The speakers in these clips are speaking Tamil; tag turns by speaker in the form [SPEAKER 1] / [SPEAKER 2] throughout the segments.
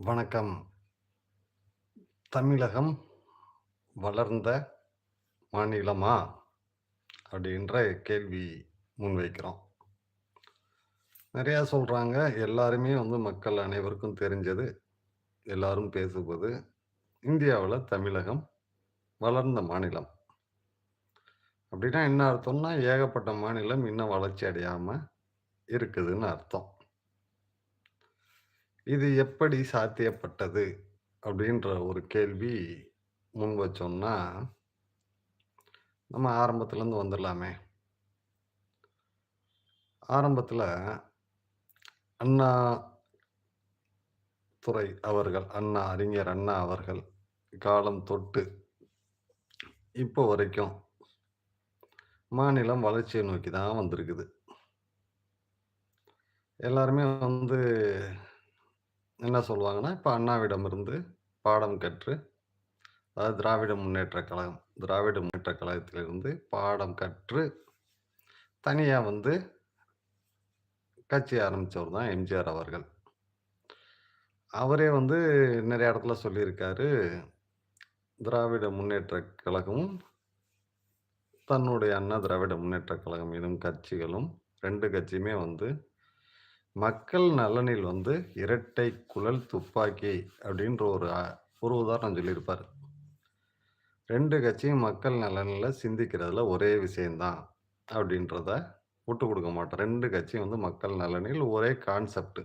[SPEAKER 1] வணக்கம். தமிழகம் வளர்ந்த மாநிலமா? அப்படின்ற கேள்வி முன்வைக்கிறோம். நெறையா சொல்றாங்க. எல்லாருமே மக்கள் அனைவருக்கும் தெரிஞ்சது, எல்லாரும் பேசுவது, இந்தியாவுல தமிழகம் வளர்ந்த மாநிலம். அப்படின்னா என்ன அர்த்தம்னா, ஏகப்பட்ட மாநிலம் இன்னும் வளர்ச்சி அடையாம இருக்குதுன்னு அர்த்தம். இது எப்படி சாத்தியப்பட்டது? அப்படின்ற ஒரு கேள்வி முன் வச்சோம்னா, நம்ம ஆரம்பத்துலருந்து வந்துரலாமே. ஆரம்பத்துல அண்ணா துரை அவர்கள், அறிஞர் அண்ணா அவர்கள் காலம் தொட்டு இப்போ வரைக்கும் மாநிலம் வளர்ச்சியை நோக்கி தான் வந்திருக்குது. எல்லாருமே என்ன சொல்லுவாங்கன்னா, இப்ப அண்ணாவிடமிருந்து பாடம் கற்று, அதாவது திராவிட முன்னேற்றக் கழகத்திலிருந்து பாடம் கற்று, தனியா கட்சி ஆரம்பிச்சவர் தான் எம்ஜிஆர் அவர்கள். அவரே நெறைய இடத்துல சொல்லியிருக்காரு, திராவிட முன்னேற்றக் கழகமும், தன்னுடைய அண்ணா திராவிட முன்னேற்றக் கழகம் எனும் கட்சிகளும் 2 கட்சியுமே மக்கள் நலனில் இரட்டை குழல் துப்பாக்கி அப்படின்ற ஒரு உதாரணம் சொல்லியிருப்பாரு. 2 கட்சியும் மக்கள் நலன்ல சிந்திக்கிறதுல ஒரே விஷயம் தான் அப்படின்றத விட்டு குடுக்க மாட்டோம். 2 கட்சியும் மக்கள் நலனில் ஒரே கான்செப்ட்.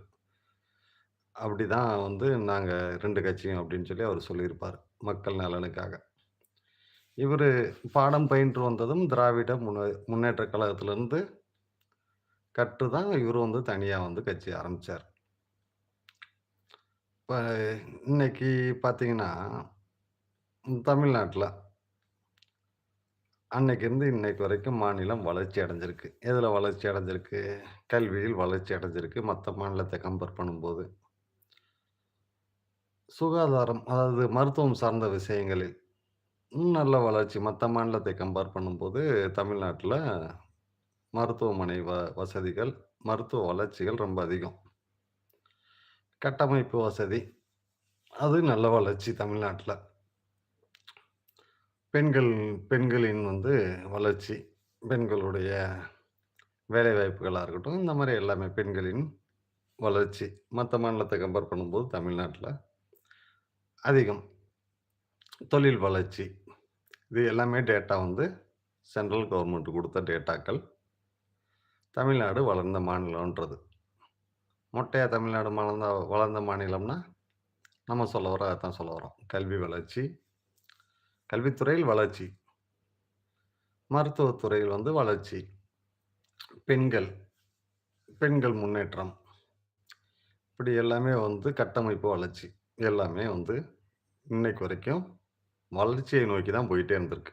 [SPEAKER 1] அப்படிதான் நாங்க 2 கட்சியும் அப்படின்னு சொல்லி அவரு சொல்லியிருப்பாரு. மக்கள் நலனுக்காக. இவரு பாடம் பயின்று வந்ததும் திராவிட முன்னேற்றக் கழகத்திலிருந்து கற்று தான் இவரு தனியா கட்சி ஆரம்பிச்சாரு. இப்ப இன்னைக்கு பார்த்தீங்கன்னா, தமிழ்நாட்ல அன்னைக்கு இருந்து இன்னைக்கு வரைக்கும் மாநிலம் வளர்ச்சி அடைஞ்சிருக்கு. எதுல வளர்ச்சி அடைஞ்சிருக்கு? கல்வியில் வளர்ச்சி அடைஞ்சிருக்கு. மத்த மாநிலத்த கம்பேர் பண்ணும்போது. சுகாதாரம், அதாவது மருத்துவம் சார்ந்த விஷயங்களில் நல்ல வளர்ச்சி. மத்த மாநிலத்தை கம்பேர் பண்ணும்போது தமிழ்நாட்ல மருத்துவமனை வசதிகள், மருத்துவ வளர்ச்சிகள் ரொம்ப அதிகம். கட்டமைப்பு வசதி, அது நல்ல வளர்ச்சி தமிழ்நாட்ல. பெண்கள் பெண்களின் வளர்ச்சி, பெண்களுடைய வேலைவாய்ப்புகளா இருக்கட்டும், இந்த மாரி எல்லாமே பெண்களின் வளர்ச்சி, மத்த மாநிலத்த கம்பேர் பண்ணும்போது தமிழ்நாட்ல அதிகம். தொழில் வளர்ச்சி, இது எல்லாமே டேட்டா சென்ட்ரல் கவர்ன்மெண்ட் குடுத்த டேட்டாக்கள். தமிழ்நாடு வளர்ந்த மாநிலம்ன்றது. மொட்டையா தமிழ்நாடு வளர்ந்த மாநிலம்னா, நம்ம சொல்ல வர்றோம் அதத்தான் சொல்ல வர்றோம். கல்வி வளர்ச்சி, கல்வித்துறையில் வளர்ச்சி, மருத்துவத் துறையில் வளர்ச்சி, பெண்கள், பெண்கள் முன்னேற்றம், இப்படி எல்லாமே கட்டமைப்பு வளர்ச்சி. எல்லாமே இன்னைக்கு வரைக்கும் வளர்ச்சியை நோக்கி தான் போயிட்டே இருந்திருக்கு.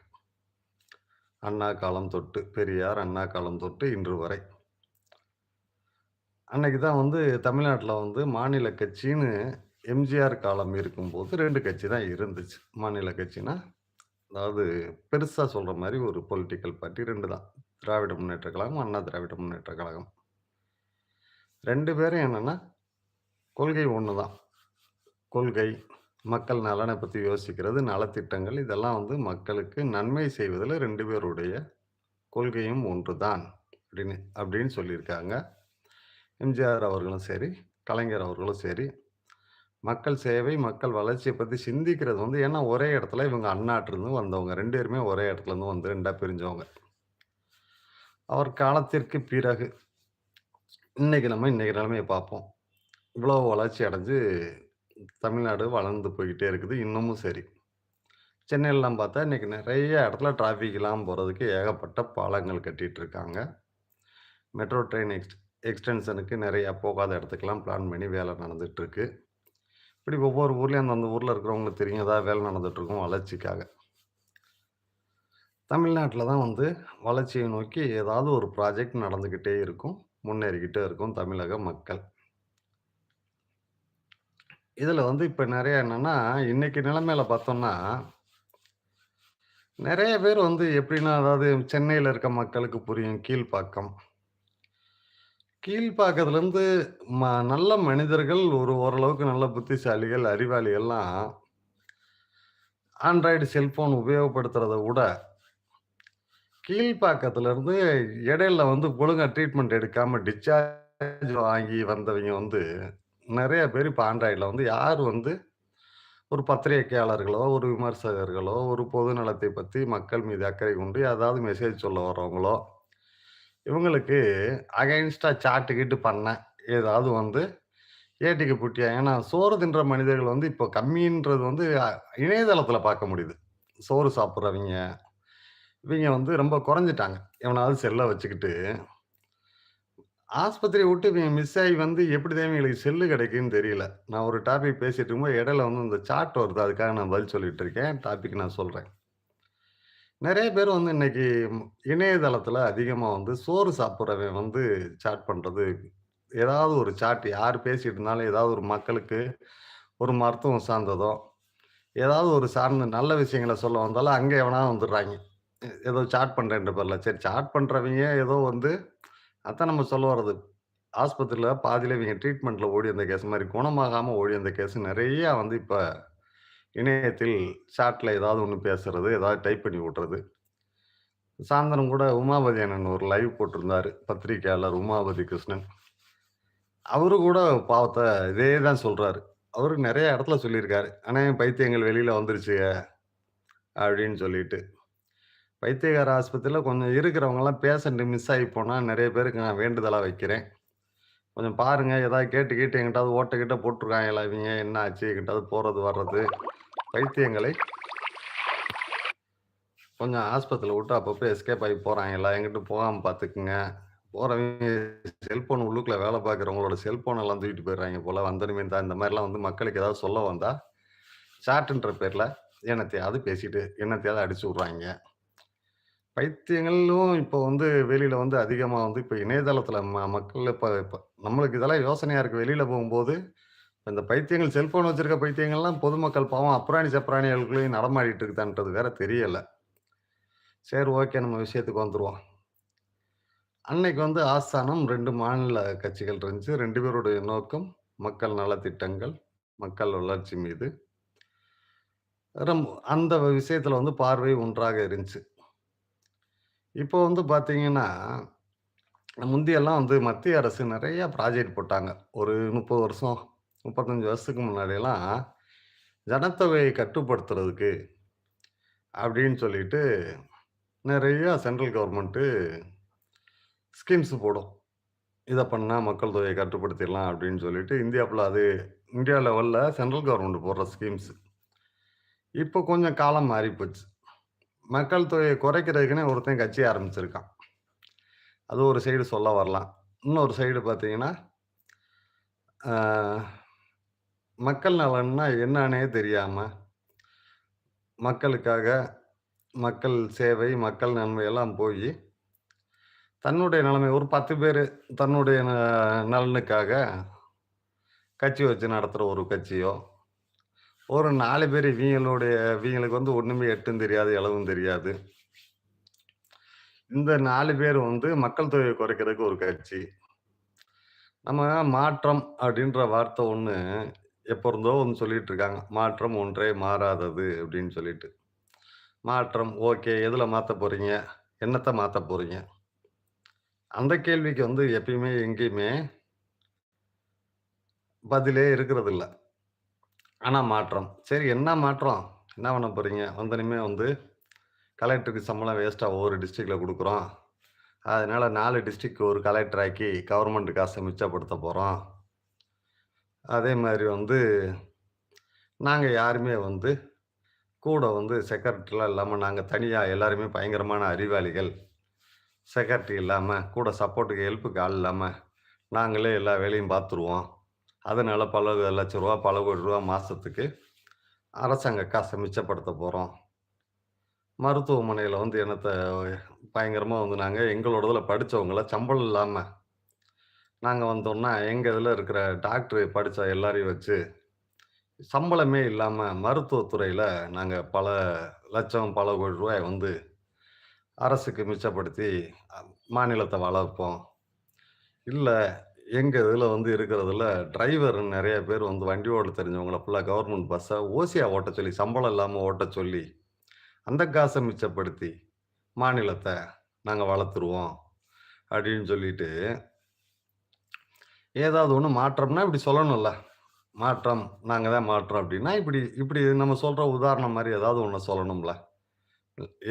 [SPEAKER 1] அண்ணா காலம் தொட்டு, பெரியார், அண்ணா காலம் தொட்டு இன்று வரை. அன்னைக்கு தான் தமிழ்நாட்ல மாநில கட்சின்னு எம்ஜிஆர் காலம் இருக்கும்போது 2 கட்சி தான் இருந்துச்சு. மாநில கட்சின்னா, அதாவது பெருசா சொல்ற மாரி ஒரு பொலிட்டிக்கல் பார்ட்டி 2 தான். திராவிட முன்னேற்றக் கழகம், அண்ணா திராவிட முன்னேற்றக் கழகம். 2 பேரும் என்னன்னா, கொள்கை ஒண்ணு தான். கொள்கை, மக்கள் நலன பத்தி யோசிக்கிறது, நலத்திட்டங்கள் இதெல்லாம் மக்களுக்கு நன்மை செய்வதில 2 பேருடைய கொள்கையும் ஒன்றுதான் அப்படின்னு அப்படின்னு சொல்லியிருக்காங்க. எம்ஜிஆர் அவர்களும் சரி, கலைஞர் அவர்களும் சரி, மக்கள் சேவை, மக்கள் வளர்ச்சிய பத்தி சிந்திக்கிறது ஏன்னா ஒரே இடத்துல இவங்க அந்நாட்டிலிருந்து வந்தவங்க. 2 பேருமே ஒரே இடத்துலருந்து 2ஆ பிரிஞ்சவங்க. அவர் காலத்திற்கு பிறகு, இன்னைக்கு நிலைமைய பார்ப்போம். இவ்வளோ வளர்ச்சி அடைஞ்சு தமிழ்நாடு வளர்ந்து போய்க்கிட்டே இருக்குது. இன்னமும் சரி. சென்னையிலலாம் பார்த்தா, இன்னைக்கு நெறைய இடத்துல டிராஃபிக் இல்லாம போறதுக்கு ஏகப்பட்ட பாலங்கள் கட்டிட்டு இருக்காங்க. மெட்ரோ ட்ரெயின் எக்ஸ்டென்ஷனுக்கு நெறைய போகாத இடத்துக்கெல்லாம் பிளான் பண்ணி வேலை நடந்துட்டுருக்கு. இப்படி ஒவ்வொரு ஊர்லயும் அந்தந்த ஊர்ல இருக்கிறவங்களுக்கு தெரியும், ஏதாவது வேலை நடந்துட்டுருக்கும் வளர்ச்சிக்காக. தமிழ்நாட்ல தான் வளர்ச்சியை நோக்கி ஏதாவது ஒரு ப்ராஜெக்ட் நடந்துகிட்டே இருக்கும். முன்னேறிக்கிட்டே இருக்கும் தமிழக மக்கள். இதுல இப்ப நெறைய என்னன்னா, இன்னைக்கு நிலைமையில பார்த்தோம்னா, நெறைய பேர் எப்படின்னா, அதாவது சென்னையில இருக்க மக்களுக்கு புரியும். கீழ்ப்பாக்கம், கீழ்ப்பாக்கத்துலருந்து நல்ல மனிதர்கள் ஓரளவுக்கு நல்ல புத்திசாலிகள், அறிவாளிகள்லாம் ஆண்ட்ராய்டு செல்ஃபோன் உபயோகப்படுத்துறத விட, கீழ்ப்பாக்கத்துலருந்து இடையில வந்து ஒழுங்கா ட்ரீட்மெண்ட் எடுக்காம டிஸ்சார்ஜ் வாங்கி வந்தவைங்க வந்து, நெறைய பேர் இப்ப ஆண்ட்ராய்டுல வந்து யார் வந்து ஒரு பத்திரிகையாளர்களோ, ஒரு விமர்சகர்களோ, ஒரு பொது நலத்தை பத்தி மக்கள் மீது அக்கறை கொண்டு ஏதாவது மெசேஜ் சொல்ல வர்றவங்களோ, இவங்களுக்கு அகைன்ஸ்டா சாட்டு கீட்டு பண்ண ஏதாவது வந்து ஏட்டிக்கு பூட்டியா ஏன்னா சோறு தின்ற மனிதர்கள் வந்து இப்போ கம்மின்றது வந்து இணையதளத்துல பார்க்க முடியுது. சோறு சாப்பிடுறவைங்க, இவைங்க வந்து ரொம்ப குறைஞ்சுட்டாங்க. எவனாவது செல்ல வச்சுக்கிட்டு, ஆஸ்பத்திரிய விட்டு இவங்க மிஸ் ஆகி வந்து எப்படிதான் இவங்களுக்கு செல்லு கிடைக்குன்னு தெரியல. நான் ஒரு டாபிக் பேசிட்டு இருக்கும்போது இடையில வந்து இந்த சாட் வருது. அதுக்காக நான் பதில் சொல்லிட்டு இருக்கேன். டாபிக் நான் சொல்றேன். நெறைய பேர் வந்து இன்னைக்கு இணையதளத்துல அதிகமா வந்து சோறு சாப்பிடுறவன் வந்து சாட் பண்றது, ஏதாவது ஒரு சாட் யார் பேசிட்டு இருந்தாலும் ஏதாவது ஒரு மக்களுக்கு ஒரு மருத்துவம் சார்ந்ததோ, ஏதாவது ஒரு சார்ந்த நல்ல விஷயங்கள சொல்ல வந்தாலும், அங்க எவனாவது வந்துடுறாய்ங்க. ஏதோ சாட் பண்றேன்ற பேர்ல. சரி சாட் பண்றவைங்க ஏதோ வந்து அதான் நம்ம சொல்ல வர்றது. ஆஸ்பத்திரியில பாதியில இவங்க ட்ரீட்மெண்ட்ல ஓடி வந்த கேஸ் மாரி குணமாகாம ஓடி வந்த கேஸ் நெறையா வந்து இப்ப இணையத்தில் சாட்ல ஏதாவது ஒண்ணு பேசுறது, ஏதாவது டைப் பண்ணி விட்றது. சாயந்தரம் கூட உமாபதி அண்ணன் ஒரு லைவ் போட்டிருந்தாரு. பத்திரிக்கையாளர் உமாபதி கிருஷ்ணன். அவரு கூட பாவத்த இதே தான் சொல்றாரு. அவரு நெறைய இடத்துல சொல்லியிருக்காரு. "அண்ணே பைத்தியங்கள் வெளியில வந்துருச்சுக" அப்படின்னு சொல்லிட்டு. பைத்தியக்கார ஆஸ்பத்திரியில கொஞ்சம் இருக்கிறவங்கலாம் பேஷண்ட் மிஸ் ஆகி போனா நெறைய பேருக்கு நான் வேண்டுதலா வைக்கிறேன். கொஞ்சம் பாருங்க. ஏதாவது கேட்டு கீட்டு எங்கிட்டாவது ஓட்ட கீட்ட போட்டுருக்காங்களா இவிங்க? என்ன ஆச்சு? எங்கிட்டாவது போறது, வர்றது. பைத்தியங்களை கொஞ்சம் ஆஸ்பத்திரியில விட்டு அப்பப்போ எஸ்கேப் ஆகி போறாங்களா? எங்கிட்டும் போகாம பார்த்துக்குங்க. போறவங்க செல்ஃபோன் உள்ளுக்குள்ள வேலை பார்க்குறவங்களோட செல்ஃபோன் எல்லாம் தூக்கிட்டு போயிடுறாய்ங்க போல. வந்தோனமே இந்த மாரிலாம் வந்து மக்களுக்கு ஏதாவது சொல்ல வந்தா, சாட்டுன்ற பேர்ல என்னத்தையாவது பேசிட்டு, என்னத்தையாவது அடிச்சு விடுறாய்ங்க. பைத்தியங்களும் இப்போ வந்து வெளியில வந்து அதிகமா வந்து இப்ப இணையதளத்தில மக்கள் இப்ப இப்ப நம்மளுக்கு இதெல்லாம் யோசனையா இருக்கு. வெளியில போகும்போது, இந்த பைத்தியங்கள் செல்ஃபோன் வச்சிருக்க பைத்தியங்கள்லாம் பொதுமக்கள் பாவம் அப்புறாணி, சப்ராணிகளுக்குள்ளேயும் நடமாடிட்டு இருக்குதான்றது வேற தெரியல. சரி ஓகே நம்ம விஷயத்துக்கு வந்துருவோம். அன்னைக்கு வந்து ஆஸ்தானம் 2 மாநில கட்சிகள் இருந்துச்சு. 2 பேருடைய நோக்கம் மக்கள் நலத்திட்டங்கள், மக்கள் வளர்ச்சி மீது அந்த விஷயத்தில வந்து பார்வை ஒன்றாக இருந்துச்சு. இப்போ வந்து பார்த்தீங்கன்னா முந்தியெல்லாம் வந்து மத்திய அரசு நெறைய ப்ராஜெக்ட் போட்டாங்க. ஒரு 30 வருஷம், 35 வருஷத்துக்கு முன்னாடியெல்லாம் ஜனத்தொகையை கட்டுப்படுத்துறதுக்கு அப்படின்னு சொல்லிட்டு நெறைய சென்ட்ரல் கவர்மெண்ட்டு ஸ்கீம்ஸ் போடும். இத பண்ணா மக்கள் தொகையை கட்டுப்படுத்திடலாம் அப்படின்னு சொல்லிட்டு இந்தியா லெவல்ல சென்ட்ரல் கவர்மெண்ட் போடுற ஸ்கீம்ஸ். இப்போ கொஞ்சம் காலம் மாறி போச்சு. மக்கள் தொகையை குறைக்கிறதுக்குன்னே ஒருத்தன் கட்சி ஆரம்பிச்சிருக்கான். அது ஒரு சைடு சொல்ல வரலாம். இன்னொரு சைடு பார்த்தீங்கன்னா, ஆ மக்கள் நலன்னா என்னான்னே தெரியாம, மக்களுக்காக, மக்கள் சேவை, மக்கள் நன்மை எல்லாம் போயி, தன்னுடைய நிலைமை ஒரு 10 பேரு தன்னுடைய நலனுக்காக கட்சி வச்சு நடத்துற ஒரு கட்சியோ, ஒரு 4 பேரு இவிங்களுக்கு வந்து ஒண்ணுமே எட்டும் தெரியாது, எழவும் தெரியாது. இந்த 4 பேர் வந்து மக்கள் தொகையை குறைக்கிறதுக்கு ஒரு கட்சி. நம்ம மாற்றம் அப்படின்ற வார்த்தை ஒண்ணு எப்ப இருந்தோ ஒண்ணு சொல்லிட்டு இருக்காங்க. "மாற்றம் ஒன்றே மாறாதது" அப்படின்னு சொல்லிட்டு. மாற்றம் ஓகே. எதுல மாத்தப் போறீங்க? என்னத்த மாத்தப் போறீங்க? அந்த கேள்விக்கு வந்து எப்பயுமே எங்கேயுமே பதிலே இருக்கிறதில்ல. ஆனா மாற்றம். சரி என்ன மாற்றம்? என்ன பண்ண போறீங்க? வந்தோனமே வந்து கலெக்டருக்கு சம்பளம் வேஸ்ட்டா ஒவ்வொரு டிஸ்ட்ரிக்ட்ல குடுக்குறோம். அதனால 4 டிஸ்ட்ரிக்ட்க்கு ஒரு கலெக்டர் ஆக்கி கவர்மெண்ட் காச மிச்சப்படுத்தப் போறோம். அதே மாரி வந்து நாங்க யாருமே வந்து கூட வந்து செக்ரட்டரிலாம் இல்லாம நாங்க தனியா எல்லாருமே பயங்கரமான அறிவாளிகள். செக்ரட்டரி இல்லாம, கூட சப்போர்ட்டுக்கு ஹெல்ப்புக்கு ஆள் இல்லாம, நாங்களே எல்லா வேலையும் பார்த்துருவோம். அதனால பல லட்ச ரூவா, பல கோடி ரூவா மாசத்துக்கு அரசாங்க காச மிச்சப்படுத்தப் போறோம். மருத்துவமனையில வந்து என்னத்த பயங்கரமா வந்து நாங்க எங்களோடதுல படிச்சவங்கள சம்பளம் இல்லாம, நாங்க வந்தோம்னா, எங்க இதுல இருக்கிற டாக்டர் படிச்ச எல்லாரையும் வச்சு, சம்பளமே இல்லாம மருத்துவத் துறையில நாங்க பல லட்சம், பல கோடி ரூவாய வந்து அரசுக்கு மிச்சப்படுத்தி அ மாநிலத்த வளர்ப்போம். இல்ல. எங்க இதுல வந்து இருக்கிறதுல டிரைவர் நெறைய பேர் வந்து வண்டி ஓட்ட தெரிஞ்சவங்கள ஃபுல்லா கவர்மெண்ட் பஸ்ஸ ஓசியா ஓட்டச் சொல்லி, சம்பளம் இல்லாம ஓட்டச் சொல்லி, அந்த காச மிச்சப்படுத்தி, மாநிலத்த நாங்க வளர்த்துருவோம். அப்படின்னு சொல்லிட்டு, ஏதாவது ஒண்ணு மாற்றம்னா இப்படி சொல்லணும்ல. மாற்றம், நாங்க தான் மாற்றோம் அப்படின்னா, இப்படி இப்படி நம்ம சொல்ற உதாரணம் மாரி ஏதாவது ஒண்ண சொல்லணும்ல.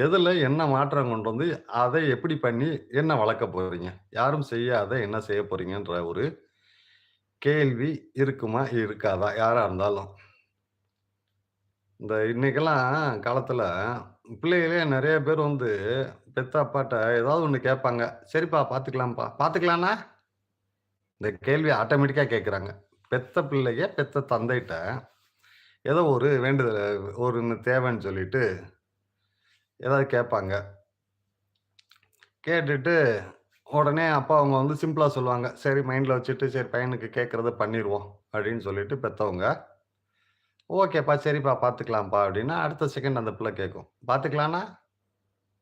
[SPEAKER 1] எதுல என்ன மாற்றம் கொண்டு வந்து, அதை எப்படி பண்ணி என்ன வளர்க்கப் போறீங்க? யாரும் செய்யாத என்ன செய்யப் போறீங்கன்ற ஒரு கேள்வி இருக்குமா? இருக்காதா? யாரா இருந்தாலும். இந்த இன்னைக்கெல்லாம் காலத்துல பிள்ளைகளே நெறைய பேர் வந்து பெத்த அப்பாட்ட ஏதாவது ஒண்ணு கேட்பாங்க. "சரிப்பா பார்த்துக்கலாம்ப்பா." "பார்த்துக்கலான்னா?" இந்த கேள்விய ஆட்டோமேட்டிக்கா கேட்கறாங்க. பெத்த பிள்ளைக, பெத்த தந்தைட்ட ஏதோ ஒரு வேண்டுதல் ஒண்ணு தேவைன்னு சொல்லிட்டு ஏதாவது கேட்பாங்க. கேட்டுட்டு உடனே அப்பா அவங்க வந்து சிம்பிளா சொல்லுவாங்க. "சரி மைண்ட்ல வச்சுட்டு, சரி பையனுக்கு கேட்கிறத பண்ணிருவோம்." அப்படின்னு சொல்லிட்டு பெத்தவங்க, "ஓகேப்பா, சரிப்பா பார்த்துக்கலாம்ப்பா." அப்படின்னா, அடுத்த செகண்ட் அந்த பிள்ளை கேட்கும். "பார்த்துக்கலான்னா?